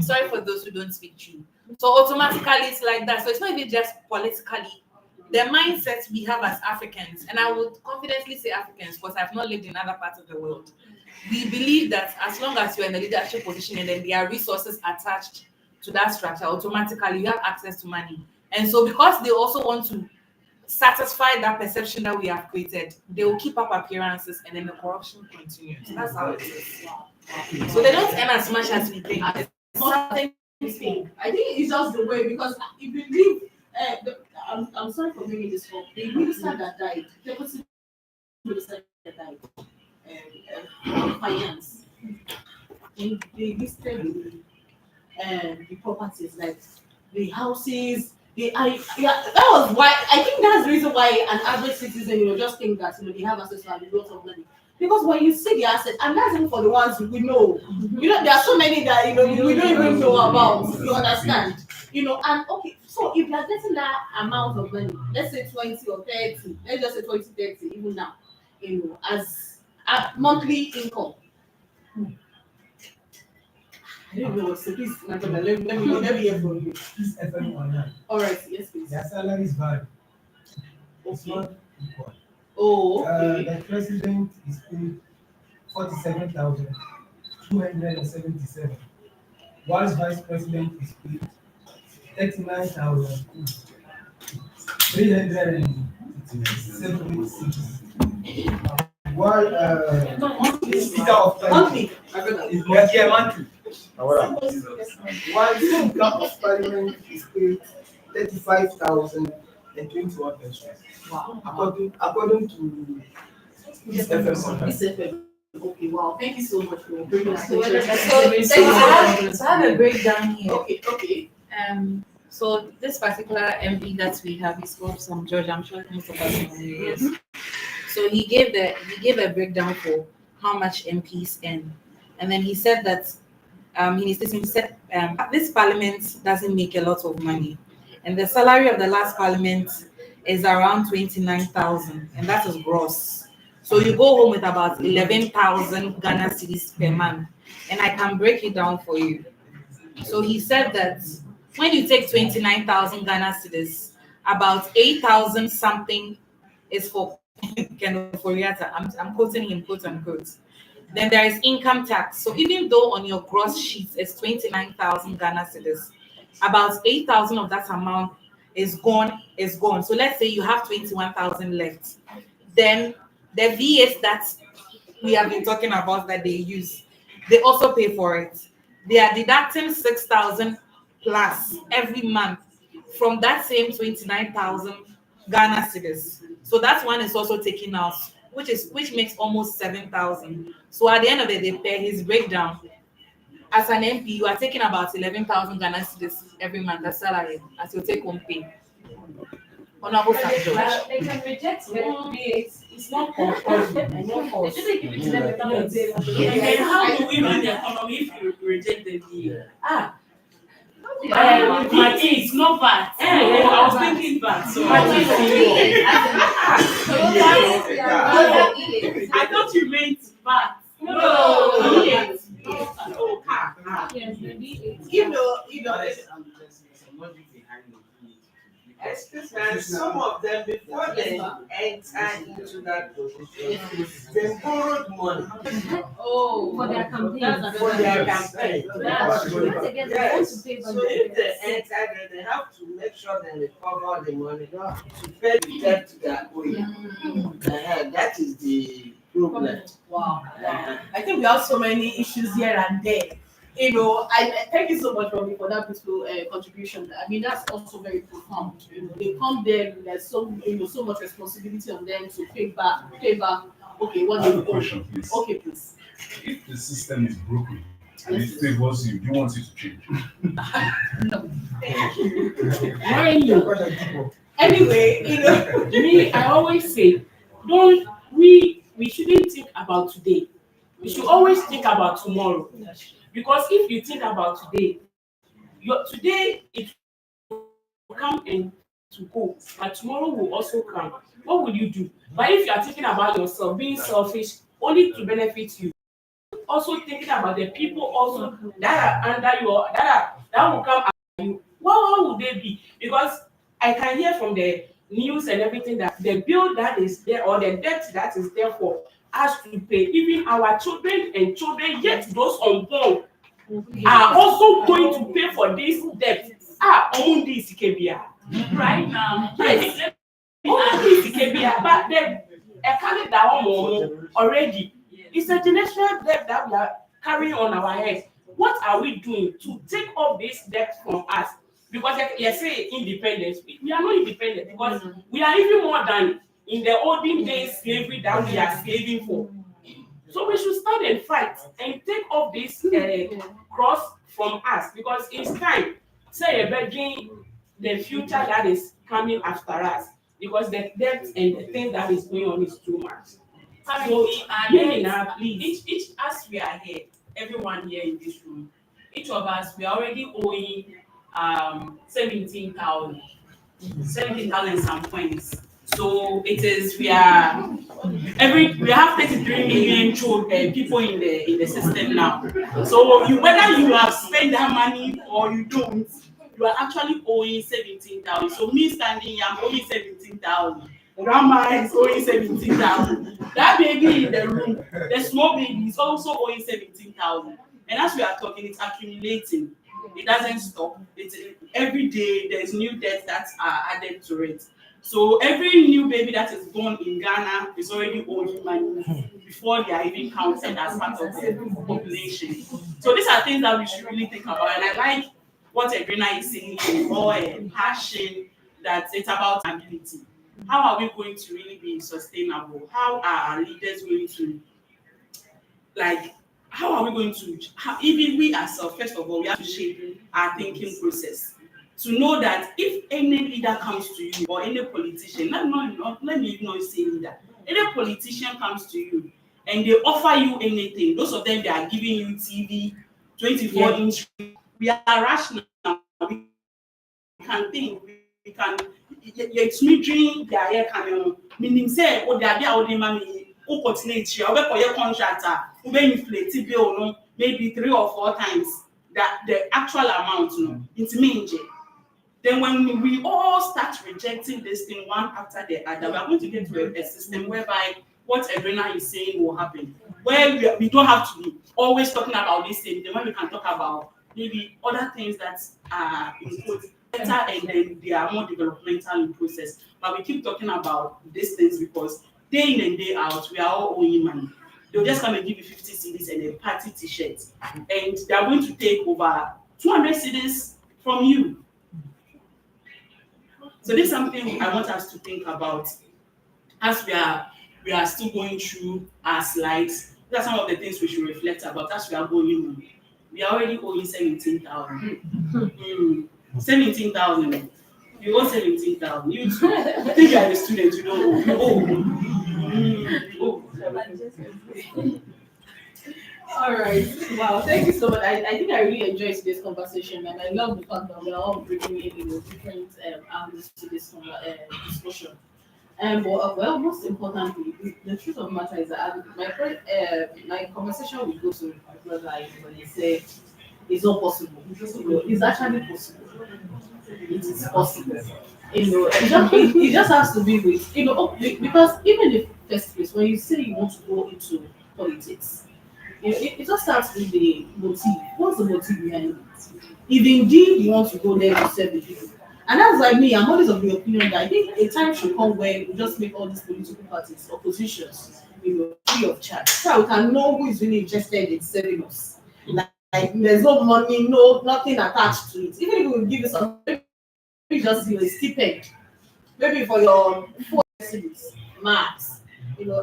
sorry for those who don't speak Jew. So automatically it's like that. So it's not even just politically. The mindset we have as Africans, and I would confidently say Africans because I've not lived in other parts of the world, we believe that as long as you're in a leadership position and then there are resources attached to that structure, automatically you have access to money. And so because they also want to satisfy that perception that we have created, they will keep up appearances and then the corruption continues. That's how it is. So they don't earn as much as we think. I think it's just the way, because if you leave, I'm sorry for bringing this up. The minister that died, the minister that died, finance, they listed the properties, like the houses. That was why I think that's the reason why an average citizen just think that they have access to a lot of money. Because when you see the asset, and that's even for the ones we know, there are so many that we don't even know about. You understand? And okay, so if you're getting that amount of money, let's say 20 or 30, let's just say 20, 30, even now, as a monthly income. I don't know. So please, my brother, let me hear from you. This FM online. All right. Yes, please. Their salaries vary. It's Okay. not equal. Oh, okay. The president is paid 47,277, whilst vice president is paid 39,376. While Speaker of Parliament is monthly. While Speaker of Parliament is paid 35,021 pesos. Wow. According to this FM online. This FM. Okay. Wow. Thank you so much for bringing us So, to I have a breakdown here. Okay. Okay. So this particular MP that we have is called some George. I'm sure most of us know who he is. So he gave a breakdown for how much MPs earn, and then he said that in his statement he said this parliament doesn't make a lot of money, and the salary of the last parliament is around 29,000, and that is gross. So you go home with about 11,000 Ghana cedis per month, and I can break it down for you. So he said that when you take 29,000 Ghana cedis, about 8,000 something is for I'm quoting him, quote unquote. Then there is income tax. So even though on your gross sheet is 29,000 Ghana cedis, about 8,000 of that amount is gone. So let's say you have 21,000 left. Then the VAs that we have been talking about that they use, they also pay for it. They are deducting 6,000 plus every month from that same 29,000 Ghana cedis. So that one is also taken out, which makes almost 7,000. So at the end of the day, per his breakdown, as an MP, you are taking about 11,000 Ghana cedis every month as salary as your take home pay. Honorable Sir George. They can reject it's not compulsory. It's not forced. And then how do we run the economy if you reject the VA? Marty, it's not bad. I was thinking bad. So I thought you meant bad. No. Yes. Especially some of them before they enter into that position, they borrowed money. For their campaign. For their campaign. Yes. So if they enter, then they have to make sure they recover the money to pay the debt to their owner. That is the problem. Wow. I think we have so many issues here and there. I thank you so much for that beautiful contribution. I mean, that's also very profound. They come there, there's so much responsibility on them to pay back. Okay, what I have a question, please. Okay, please. If the system is broken and it favors you, do you want it to change? No. Why you? Anyway, Me, I always say, we shouldn't think about today. We should always think about tomorrow. Because if you think about today it will come and to go, but tomorrow will also come. What will you do? But if you are thinking about yourself, being selfish, only to benefit you, also thinking about the people also that are under you or that will come after you, how would they be? Because I can hear from the news and everything that the bill that is there or the debt that is there for us to pay, even our children and children, yet those unborn are also going to pay for this debt. Right now, yes. But the economy that already it's a generational debt that we are carrying on our heads. What are we doing to take off this debt from us? Because you say independence, we are not independent because we are even more than in the olden days slavery that we are slaving for. So we should stand and fight and take off this cross from us because it's time. Say you're begging the future that is coming after us because the debt and the thing that is going on is too much. So please. Each as we are here, everyone here in this room, each of us we are already owing 17,000 some points. So it is we have 33 million people in the system now. So whether you have spent that money or you don't, you are actually owing 17,000. So me standing here, I'm owing 17,000. Grandma is owing 17,000. That baby in the room, the small baby is also owing 17,000. And as we are talking, it's accumulating. It doesn't stop. It's every day there's new debts that are added to it. So every new baby that is born in Ghana is already owing money before they are even counted as part of the population. So these are things that we should really think about. And I like what Edwina is saying in all passion, that it's about ability. How are we going to really be sustainable? How are our leaders going to, like, how are we going to, even we ourselves, first of all, we have to shape our thinking process. To know that if any leader comes to you or any politician, let me not say leader, any politician comes to you and they offer you anything, those of them, they are giving you TV, 24-inch, we are rational. We can think, we can, it's me dream, they are here coming, meaning say, oh, they are there, oh, they money, who continue to your contractor, who may inflate bill, maybe 3 or 4 times that the actual amount, it's mean. Then when we all start rejecting this thing one after the other, we are going to get to a system whereby what Edwina is saying will happen. Where we don't have to be always talking about this thing, then when we can talk about maybe other things that are better and then they are more developmental in process. But we keep talking about these things because day in and day out, we are all owing money. They'll just come and give you 50 CDs and a party t-shirt. And they are going to take over 200 CDs from you. So this is something I want us to think about as we are still going through our slides. These are some of the things we should reflect about as we are going on. We are already owing 17,000. 17,000. You owe 17,000. You too. I think you are the student, you know. All right. Wow. Thank you so much. I think I really enjoyed today's conversation, and I love the fact that we are all bringing in different angles to this discussion. Well, most importantly, the truth of the matter is that my conversation with go to my brother when he said it's not possible. It's actually possible. It is possible. It just has to be with because even in the first place, when you say you want to go into politics, it just starts with the motive. What's the motive behind it? If indeed you want to go there to serve the people. And that's like me, I'm always of the opinion that I think a time should come where we just make all these political parties, oppositions, free of charge. So we can know who is really interested in serving us. Like there's no money, nothing attached to it. Even if we will give you some, maybe just a stipend. Maybe for your 4 cities, max,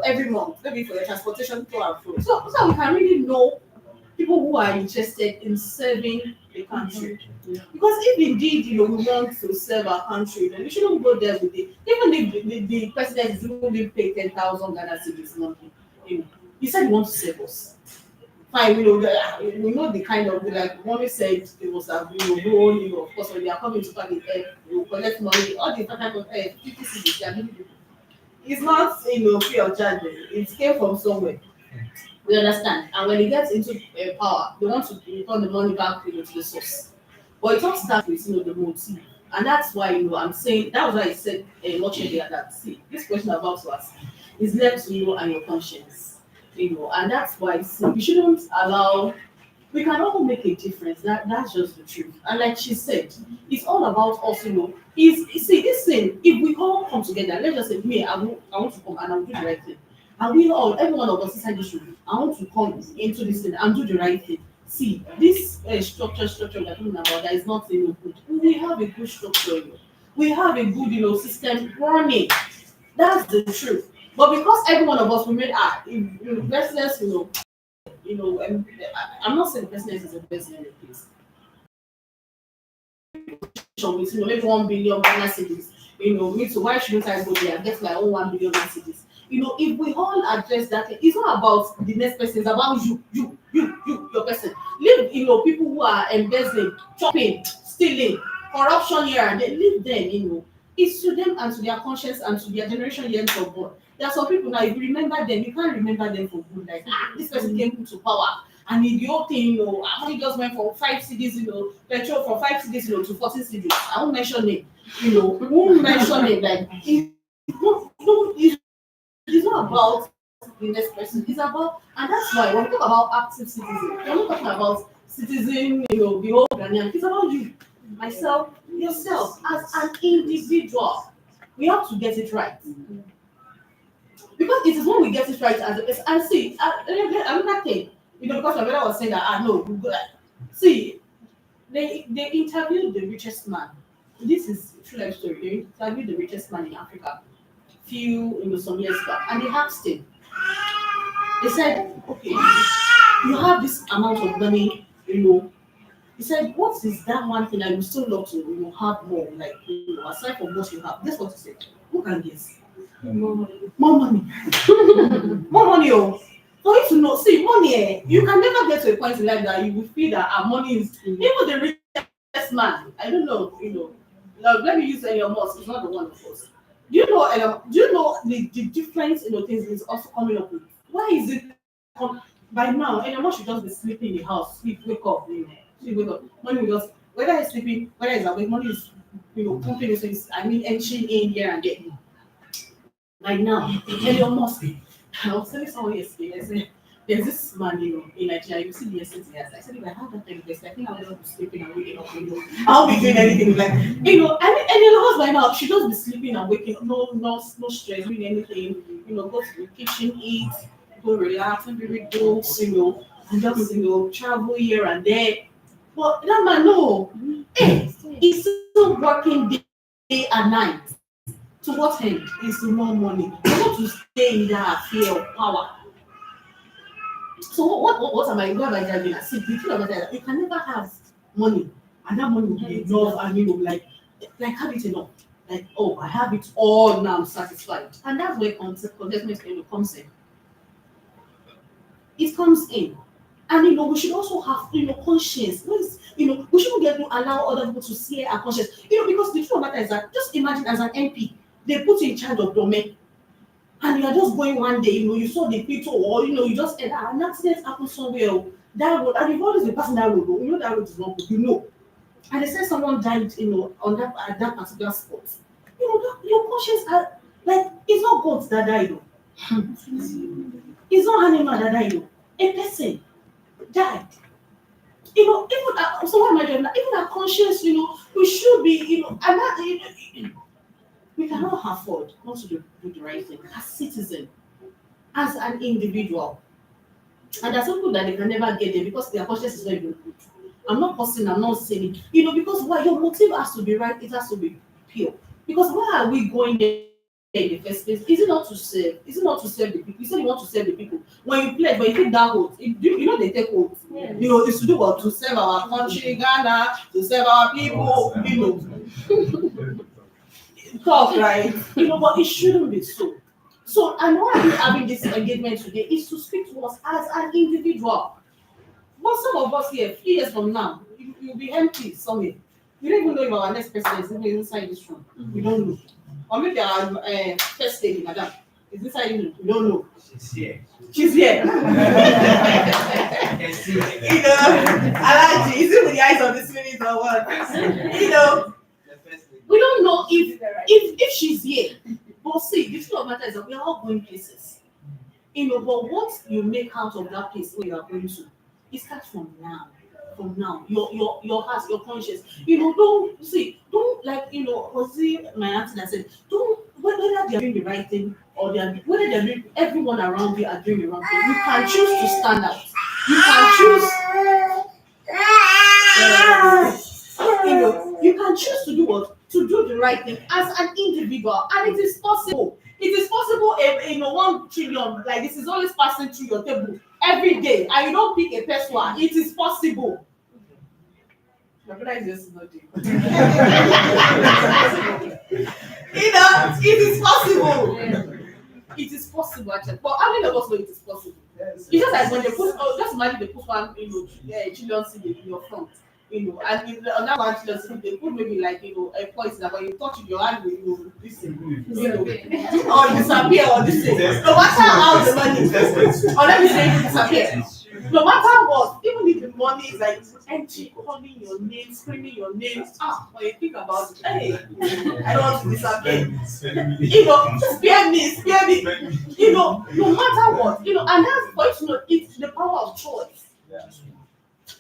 every month, maybe for your transportation to and fro. So we can really know people who are interested in serving the country. Because if indeed we want to serve our country, then we shouldn't go there with it. Even if the president is even being paid 10,000 Ghana cedis monthly, he said he wants to serve us. Fine, we know the kind of like mommy said it was a role, of course when they are coming to public you collect money, all the type of 50 cedis they are giving people. It's not free of charge. It came from somewhere. We understand. And when it gets into power, they want to return the money back to the source. But it all starts with the motive. And that's why I'm saying that was why I said much earlier that this question about to ask is left to you and your conscience. And that's why we shouldn't allow. We can all make a difference. That's just the truth. And like she said, it's all about us. See this thing. If we all come together, let's just say me, I want to come and I'll do the right thing. And we all, every one of us inside this room, I want to come into this thing and do the right thing. See, this structure we're talking about, that is not good. We have a good structure. We have a good, system running. That's the truth. But because every one of us, we made investors, I'm not saying the business is investing in the place. With maybe 1 billion Ghana cedis, me too. Why shouldn't I go there and get my own 1 billion Ghana cedis? If we all address that, it's not about the next person, it's about you, your person. Leave, people who are embezzling, chopping, stealing, corruption here, and then leave them, It's to them and to their conscience and to their generation years of born. There are some people now, if you remember them, you can't remember them for good. Like, this person came to power and the whole thing, money just went from 5 CDs, petrol from 5 CDs, to 14 CDs. I won't mention it, won't mention it. Like, it's not about the next person. It's about, and that's why when we talk about active citizen, we're not talking about citizen, the whole Ghanaian. It's about you, myself, yourself, as an individual. We have to get it right. Because it is when we get it right as a person. And see, another thing, because my brother was saying that, no, see, they interviewed the richest man. This is a true life story. They interviewed the richest man in Africa some years back, and they asked him. They said, okay, you have this amount of money, He said, what is that one thing I would still love to have more, like, aside from what you have? That's what he said. Who can guess? More money. More money. More money, For you to know, see, money, you can never get to a point in life that you will feel that our money is, even the richest man, I don't know, let me use Elon Musk, he's not the one of us. Do you know the difference in the things is also coming up with? Why is it by now? Elon Musk should just be sleeping in the house, wake up, wake up. Money will just, whether he's sleeping, whether he's awake, money is, pumping, so it's, entering in here and there. Right now, Elon Musk, I was telling someone yesterday, I said, there's this man, in Nigeria, you see the essence he has. I said, if I have that invest, I think I'll never be sleeping and waking up, I'll be doing anything like, and Elon Musk by now, she just be sleeping and waking up, no stress, doing anything, go to the kitchen, eat, go relax, and read books, and just, travel here and there. But that man, no, he's still working day and night. To what end? Is to more money. You want to stay in that fear of power. So what am I driving at? See, the thing about that, you can never have money, and that money will be enough, and like have it enough. Like, oh, I have it all now, I'm satisfied. And that's where contentment comes in. It comes in. And we should also have conscience. We shouldn't get to allow other people to see our conscience. Because the truth of the matter is that just imagine as an MP, they put you in charge of domain. And you are just going one day, you saw the people, or you just said an accident happened somewhere, that road, and you've always been passing that road, that road is not good, And they said someone died, on at that particular spot. Your conscience it's not God that died, It's not animal that died, A person died. Even so what am I doing now? Even our conscience, we should be, and that we cannot afford not to do the right thing as citizen, as an individual. And there's some people that they can never get there because their conscience is not even good. I'm not cursing, I'm not saying it. Because why your motive has to be right, it has to be pure. Because why are we going there in the first place? Is it not to serve? Is it not to serve the people? You said you want to serve the people. When you pledge, when you take that oath, they take oath. Yes. It's to do what? To serve our country, Ghana, to serve our people, Talk, right? But it shouldn't be so. So, and why are we having this engagement today is to speak to us as an individual. But some of us here, 3 years from now, you'll be empty somewhere. We don't even know if our next person is even inside this room. We don't know. Or maybe our first lady, madam, is inside this room. We don't know. She's here. She's here. Alaji, is it with the eyes of the spirit or what? We don't know if she's here. But see, the truth of the matter is that we are all going places. But what you make out of that place where you are going to, it starts from now. From now, your heart, your conscience. Don't was it my auntie that said, whether they are doing the right thing or whether they are doing, everyone around you are doing the wrong thing. You can choose to stand out. You can choose. You can choose to do what? To do the right thing as an individual, and it is possible. It is possible if 1 trillion like this is always passing through your table every day, and you don't pick a person. It is possible. My brother is just nodding. It is possible. It is possible actually. But how many of us know it is possible? It's just like when they put, just imagine they put 1 trillion seed in your front. and in another country, they put maybe like, a poison, but you touch it, your hand will, this thing, or disappear, or this thing. No matter how the money, or let me say it disappear. No matter what, even if the money is like empty, calling your name, screaming your name, when you think about it, hey, I don't want to disappear. Spare me, no matter what, and that's for you to know, it's the power of choice.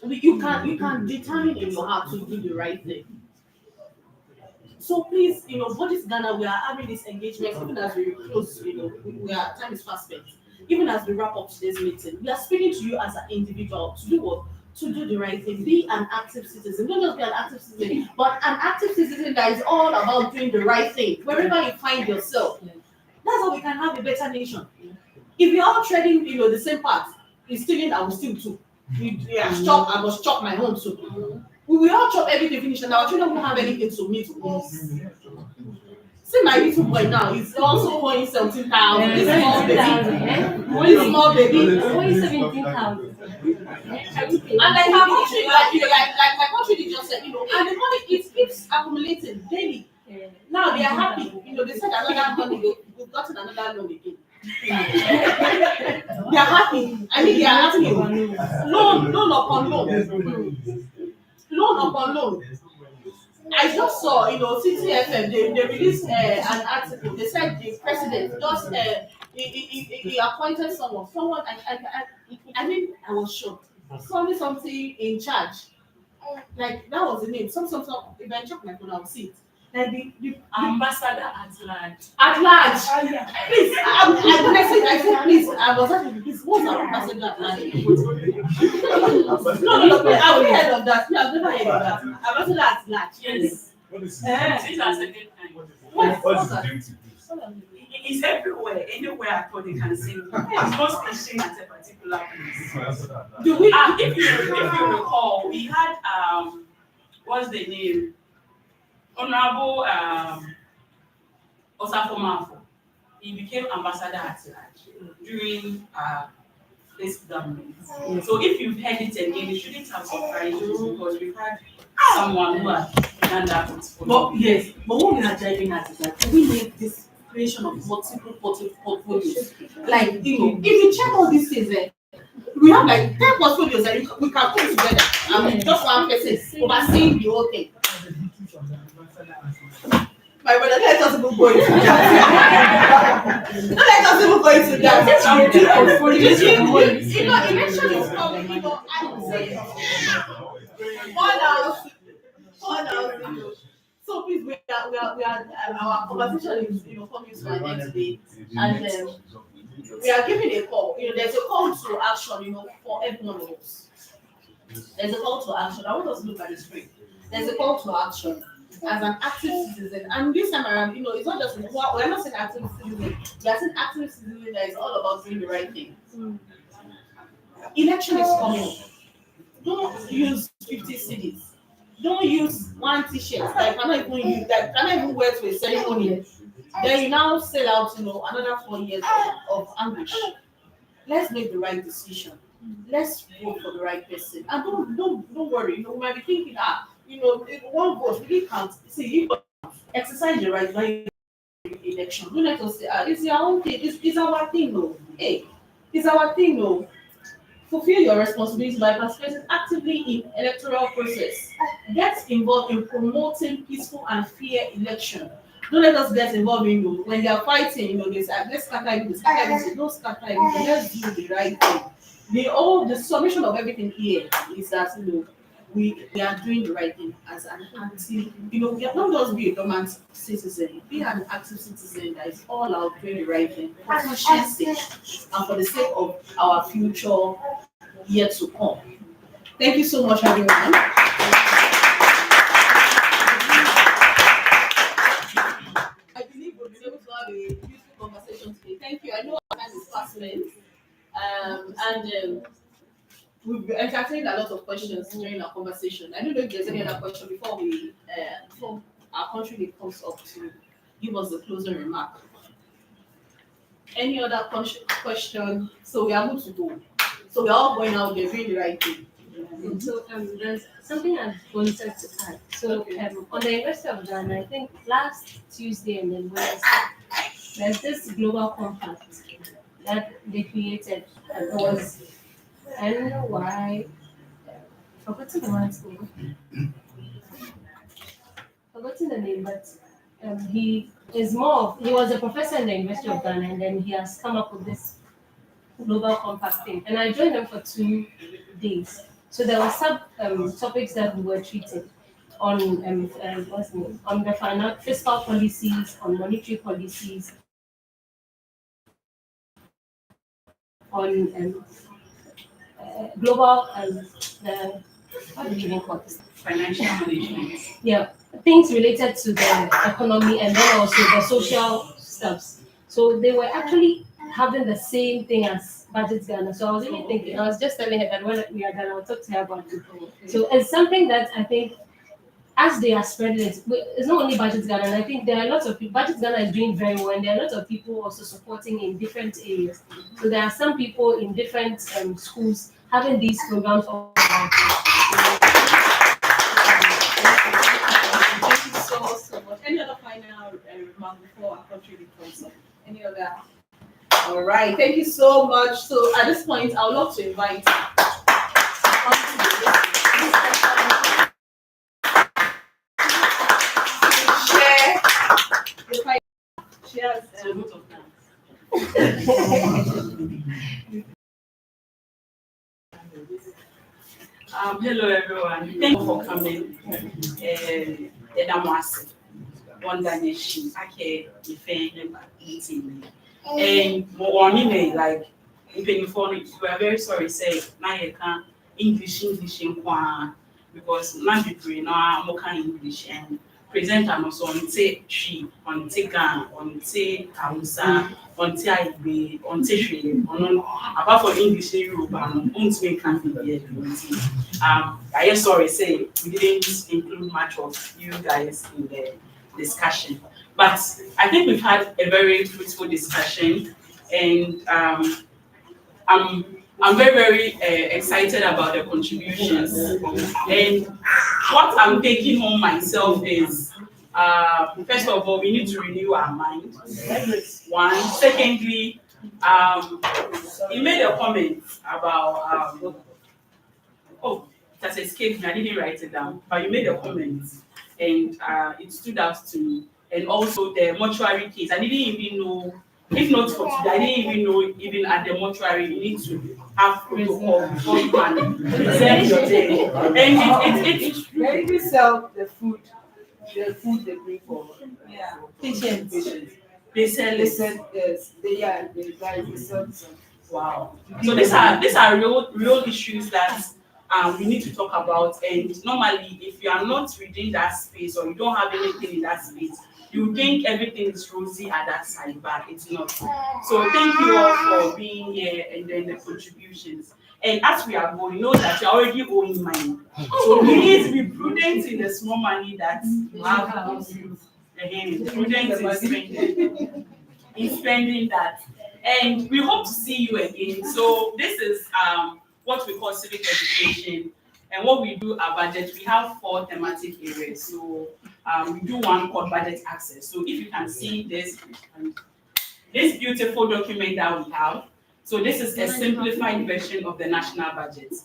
You can determine in your heart to do the right thing. So please, for this Ghana, we are having this engagement, even as we close, time is fast spent. Even as we wrap up today's meeting, we are speaking to you as an individual to do what? To do the right thing. Be an active citizen. Don't just be an active citizen, but an active citizen that is all about doing the right thing. Wherever you find yourself, that's how we can have a better nation. If we are all treading, the same path, he's stealing, I will steal too. I must chop my own too. We will all chop everything finish, and our children won't have anything to meet with us. See my little boy now, he's also owing 17,000. This small baby. This small baby. Owing 17,000. And like our country, like my country did just said, and the money it keeps accumulating daily. Now they are happy. They said another money, we've gotten another loan again. They are happy. I mean, they are happy. Loan upon loan. Loan upon loan. I just saw, CTFM, they released an article. They said the president just he appointed someone. I mean, I was shocked. Something in charge. Like that was the name. Some. If I check my phone, I'll see it. Like the Ambassador at large. At large. Please, when I said please, I was asking, please, what's our ambassador at large? No, I've never heard of that. No, I've never heard of that. Ambassador at large. Yes. What is These are second time. what is the duty? It's everywhere, anywhere at all they can sing. It's not stationed at a particular place. Do we? If you recall, we had what's the name? Honorable Osafo. He became ambassador at large during this government. So if you've heard it again, it shouldn't have surprised you because we've had someone who has done that. But what we are driving at is that we need this creation of multiple portfolios. Like, if you check all these things, we have like 10 portfolios that we can put together. I mean, just one person overseeing the whole thing. My brother, let us even go into that. Don't let us even go into that. Election is coming, I would say. So please, we are our conversation is coming to an end today, and we are giving a call. There's a call to action, for every one of us. There's a call to action. I want us to look at the screen. There's a call to action as an active citizen, and this time around, it's not just we're not saying active citizen. We are saying active citizen that is all about doing the right thing. Election is coming. Don't use 50 CDs. Don't use one T-shirt that cannot even wear to a ceremony. Then you now sell out, another 4 years of anguish. Let's make the right decision. Let's vote for the right person. And don't worry. We might be thinking, one vote really counts. See, exercise your right by election. Don't let us say, it's your own thing. It's our thing, no. Hey, it's our thing, no. Fulfill your responsibilities by participating actively in electoral process. Get involved in promoting peaceful and fair election. Don't let us get involved in when they are fighting. They say, let's scatter everything. Don't scatter everything. Let's do the right thing. The summation of everything here is that we are doing the right thing as an active. We are not just be a dormant citizen. Be an active citizen that is all out doing the right thing for conscience sake and for the sake of our future yet to come. Thank you so much, everyone. I believe we'll be able to have a useful conversation today. Thank you. I know our time is fast spent. And we've entertained a lot of questions during our conversation. I don't know if there's any other question before our country comes up to give us the closing remark. Any other question? So we are good to go. So we're all going out there doing the right thing. So there's something I wanted to add. So on the University of Ghana, I think last Tuesday and then Wednesday, there's this global compact that they created, and it was, I don't know why, forgotten the man's name, forgotten the name, but he was a professor in the University of Ghana, and then he has come up with this global compact thing. And I joined them for 2 days. So there were sub topics that we were treating on what's the name? On the fiscal policies, on monetary policies, on global how do you even call this? Financial management. Yeah, things related to the economy and then also the social stuffs. So they were actually having the same thing as Budget Ghana. So I was really thinking, I was just telling her that when we are done, I'll talk to her about it. So it's something that I think as they are spreading it, it's not only Budget Ghana, and I think there are lots of people, Budget Ghana is doing very well, and there are lots of people also supporting in different areas. So there are some people in different schools having these programs all Thank you so much. Any other final remark before our country becomes up? Any other? All right. Thank you so much. So at this point, I would love to invite Cheers. Hello everyone. Thank you for coming. Wonder Nation. Okay, and morning like we are very sorry say now you can English in because now people now more can English and present am also on take tree on take on take Hausa on take Igbe on take Shwe on apart from English in Yoruba don't make can be here. I am sorry say we didn't include much of you guys in the discussion, but I think we've had a very fruitful discussion, and I'm very excited about the contributions. And what I'm taking home myself is, first of all, we need to renew our mind. One. Secondly, he made a comment about, oh, it has escaped me, I didn't write it down, but you made a comment, and it stood out to me. And also the mortuary case, I didn't even know. If not for today, I didn't even know even at the mortuary you need to have protocol before you can present your day. And it's they even sell the food they bring for patients. They sell They it. said yes, they guys they sell some. Wow. So these are real issues that we need to talk about. And normally, if you are not within that space or you don't have anything in that space, you think everything is rosy at that side, but it's not. So thank you all for being here and then the contributions. And as we are going, know that you're already owing money. So please be prudent in the small money that you have with you. Again, prudent in spending that. And we hope to see you again. So this is what we call civic education. And what we do our budget, we have 4 thematic areas. So we do one called budget access. So if you can see this beautiful document that we have. So this is a simplified version of the national budget. This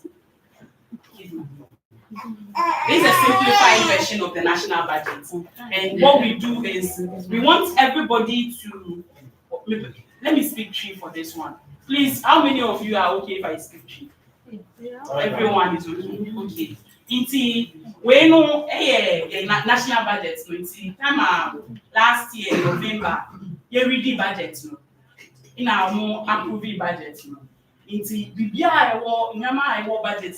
is a simplified version of the national budget. And what we do is we want everybody to, let me speak tree for this one. Please, how many of you are okay if I speak tree? Everyone is okay. Okay. We know national budget. Time last year November, you read the budget. In our more approving budget. Inti bibia ewo budget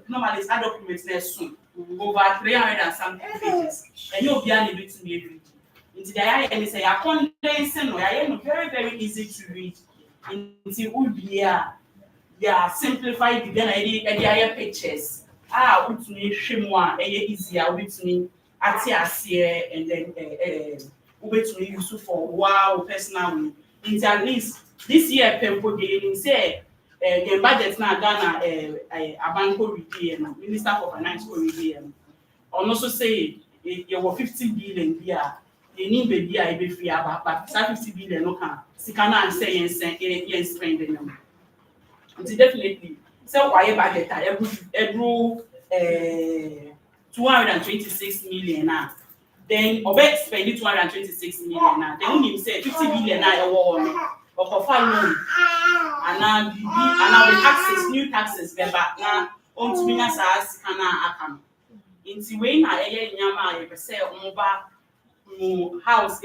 normally our documents soon over 300 and something pages. And you be able to read. Inti they say ya condensing no ya very easy to read. Inti ubia ya simplify the Ghana area pictures. Utumi hwemu a easier ubitumi ate ase and then ubetumi use for wow personal way. At least this year people getting say the budget now Ghana Abanko Ridi Minister for Finance Ridi or also say you were 50 billion here. You need baby I be free about but 50 billion no can. Sikana and say yes spending them. It's definitely so why budget every 226 million now. Then Obed spending 226 million now. Then when you say 50 billion now you want or for loan. And now the taxes, new taxes, get back now. On to me as Sikana account. Into when I nyama say house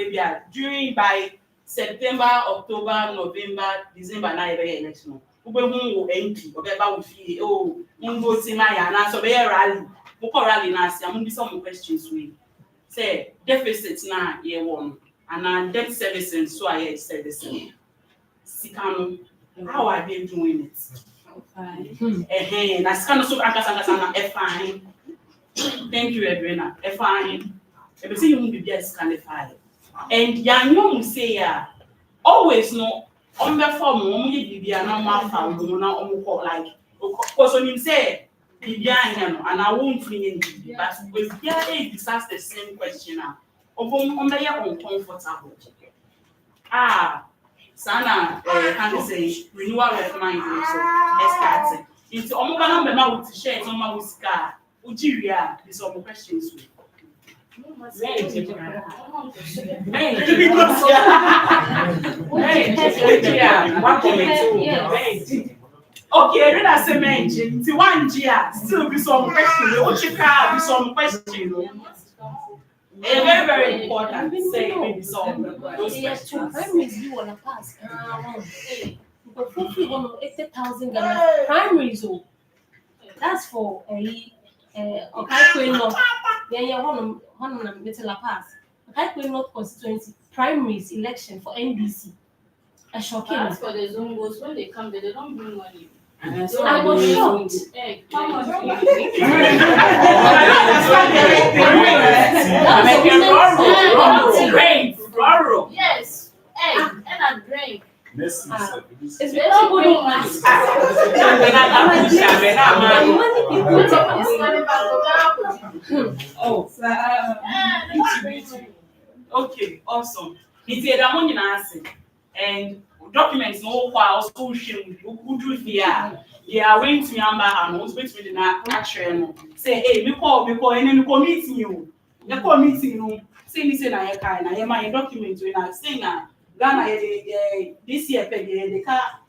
during by September, October, November, December na election. Ube hu MP obeba we fie oh ngo ti na ya na so be rally. Mo ko rally na sia mo be some questions we. Say deficit na ye won and debt servicing so I servicing. Sikano how are they doing it? Fine. Na sikano so akasa na fine. Thank you, Edwina. Fine. If you won't be disqualified. And young say, always no, on the form, only be a normal found, like, because when you say, and I won't bring in, but with a disaster, the same question now. On the uncomfortable. Sana, can say, renewal of mind, so, starting. It's almost a number with share, it's almost with scar. Ujiria, these are questions. Okay, then I say mention. The 1 year still be some question. What you can be some question. Very, very important. Say maybe some those questions. Primaries you wanna pass. 80,000 primaries. That's for a okay, not. Then you want to pass. Okay, not constituency primaries election for NBC. A shocking. As for the Zungos, when they come, they don't bring money. So I was shocked. Yes, egg and a drink. It's very okay, awesome. It's a Ramon and documents no files school shame who do here. Yeah, went to Yamba and was with me in action. Say, hey, we call and then we meeting you. You call meeting you. Say me say na kind. I am my document when I say na Ghana this year the car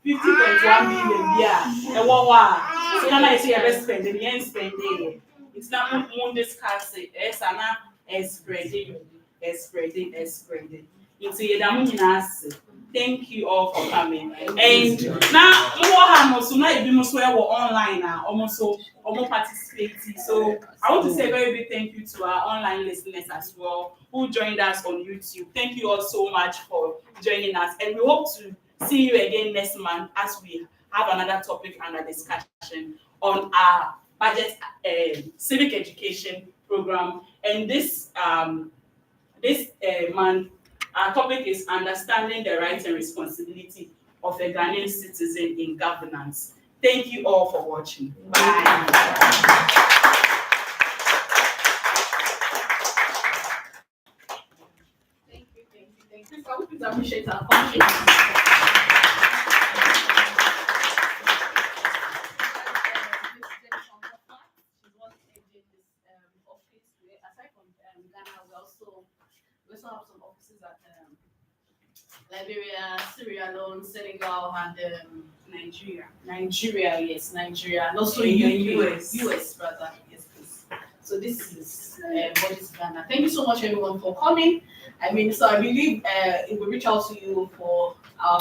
50.1 million yeah. And what so Ghana say I spend the end spending. It's not more discuss it. It's spreading. It's a damu. Thank you all for coming. And now we're online now, almost participating. So I want to say a very big thank you to our online listeners as well who joined us on YouTube. Thank you all so much for joining us, and we hope to see you again next month as we have another topic and a discussion on our budget civic education program. And this month, our topic is understanding the rights and responsibility of a Ghanaian citizen in governance. Thank you all for watching. Bye. Thank you. So we appreciate our country. We also have some offices at Liberia, Sierra Leone, Senegal, and Nigeria, yes, Nigeria, and also US, rather, yes, please. So this is what is Ghana. Thank you so much, everyone, for coming. I mean, so I believe it will reach out to you for our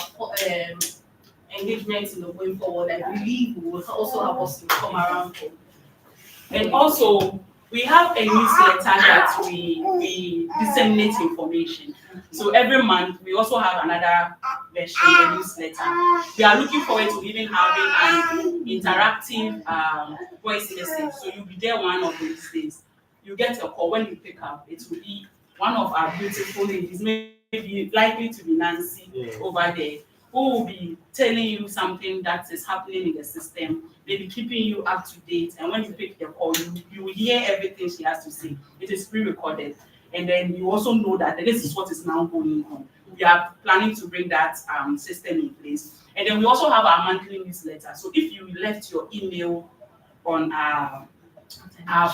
engagement in the going forward. I believe we will also have us to come around. And also, we have a newsletter that we disseminate information. So every month, we also have another version of the newsletter. We are looking forward to even having an interactive voice message. So you'll be there one of these days. You get a call. When you pick up, it will be one of our beautiful ladies, maybe likely to be Nancy over there. who will be telling you something that is happening in the system, maybe keeping you up to date. And when you pick the call, you will hear everything she has to say. It is pre-recorded. And then you also know that this is what is now going on. We are planning to bring that system in place. And then we also have our monthly newsletter. So if you left your email on our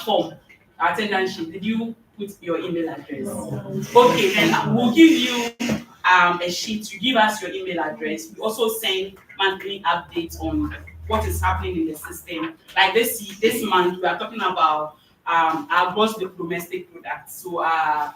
form, our attendance sheet, did you put your email address? Okay, then we'll give you a sheet. You give us your email address. We also send monthly updates on what is happening in the system. Like this month, we are talking about our gross domestic product. So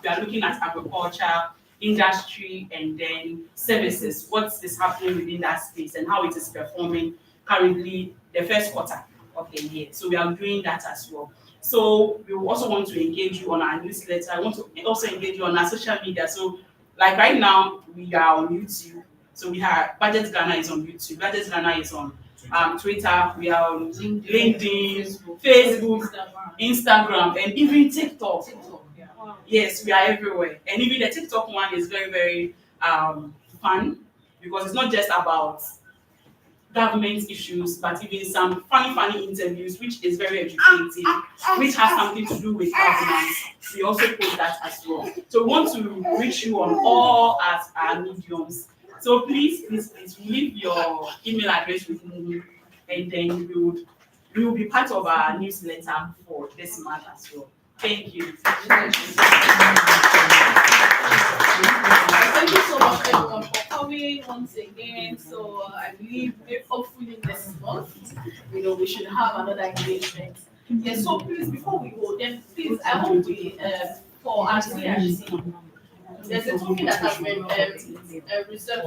we are looking at agriculture, industry, and then services. What is happening within that space and how it is performing currently the first quarter of the year. So we are doing that as well. So we also want to engage you on our newsletter. I want to also engage you on our social media. So like right now, we are on YouTube. So we have Budget Ghana is on YouTube. Budget Ghana is on Twitter. We are on LinkedIn, Facebook, Instagram, and even TikTok. Yes, we are everywhere. And even the TikTok one is very, very fun because it's not just about government issues, but even some funny interviews, which is very educative, which has something to do with governance. We also post that as well. So we want to reach you on all our mediums. So please leave your email address with me, and then we will be part of our newsletter for this month as well. Thank you. Thank you so much, everyone, for coming once again. So I believe, hopefully next month, we should have another engagement. Yes. So please, before we go, then please, I hope we for our CRC, there's a topic that has been reserved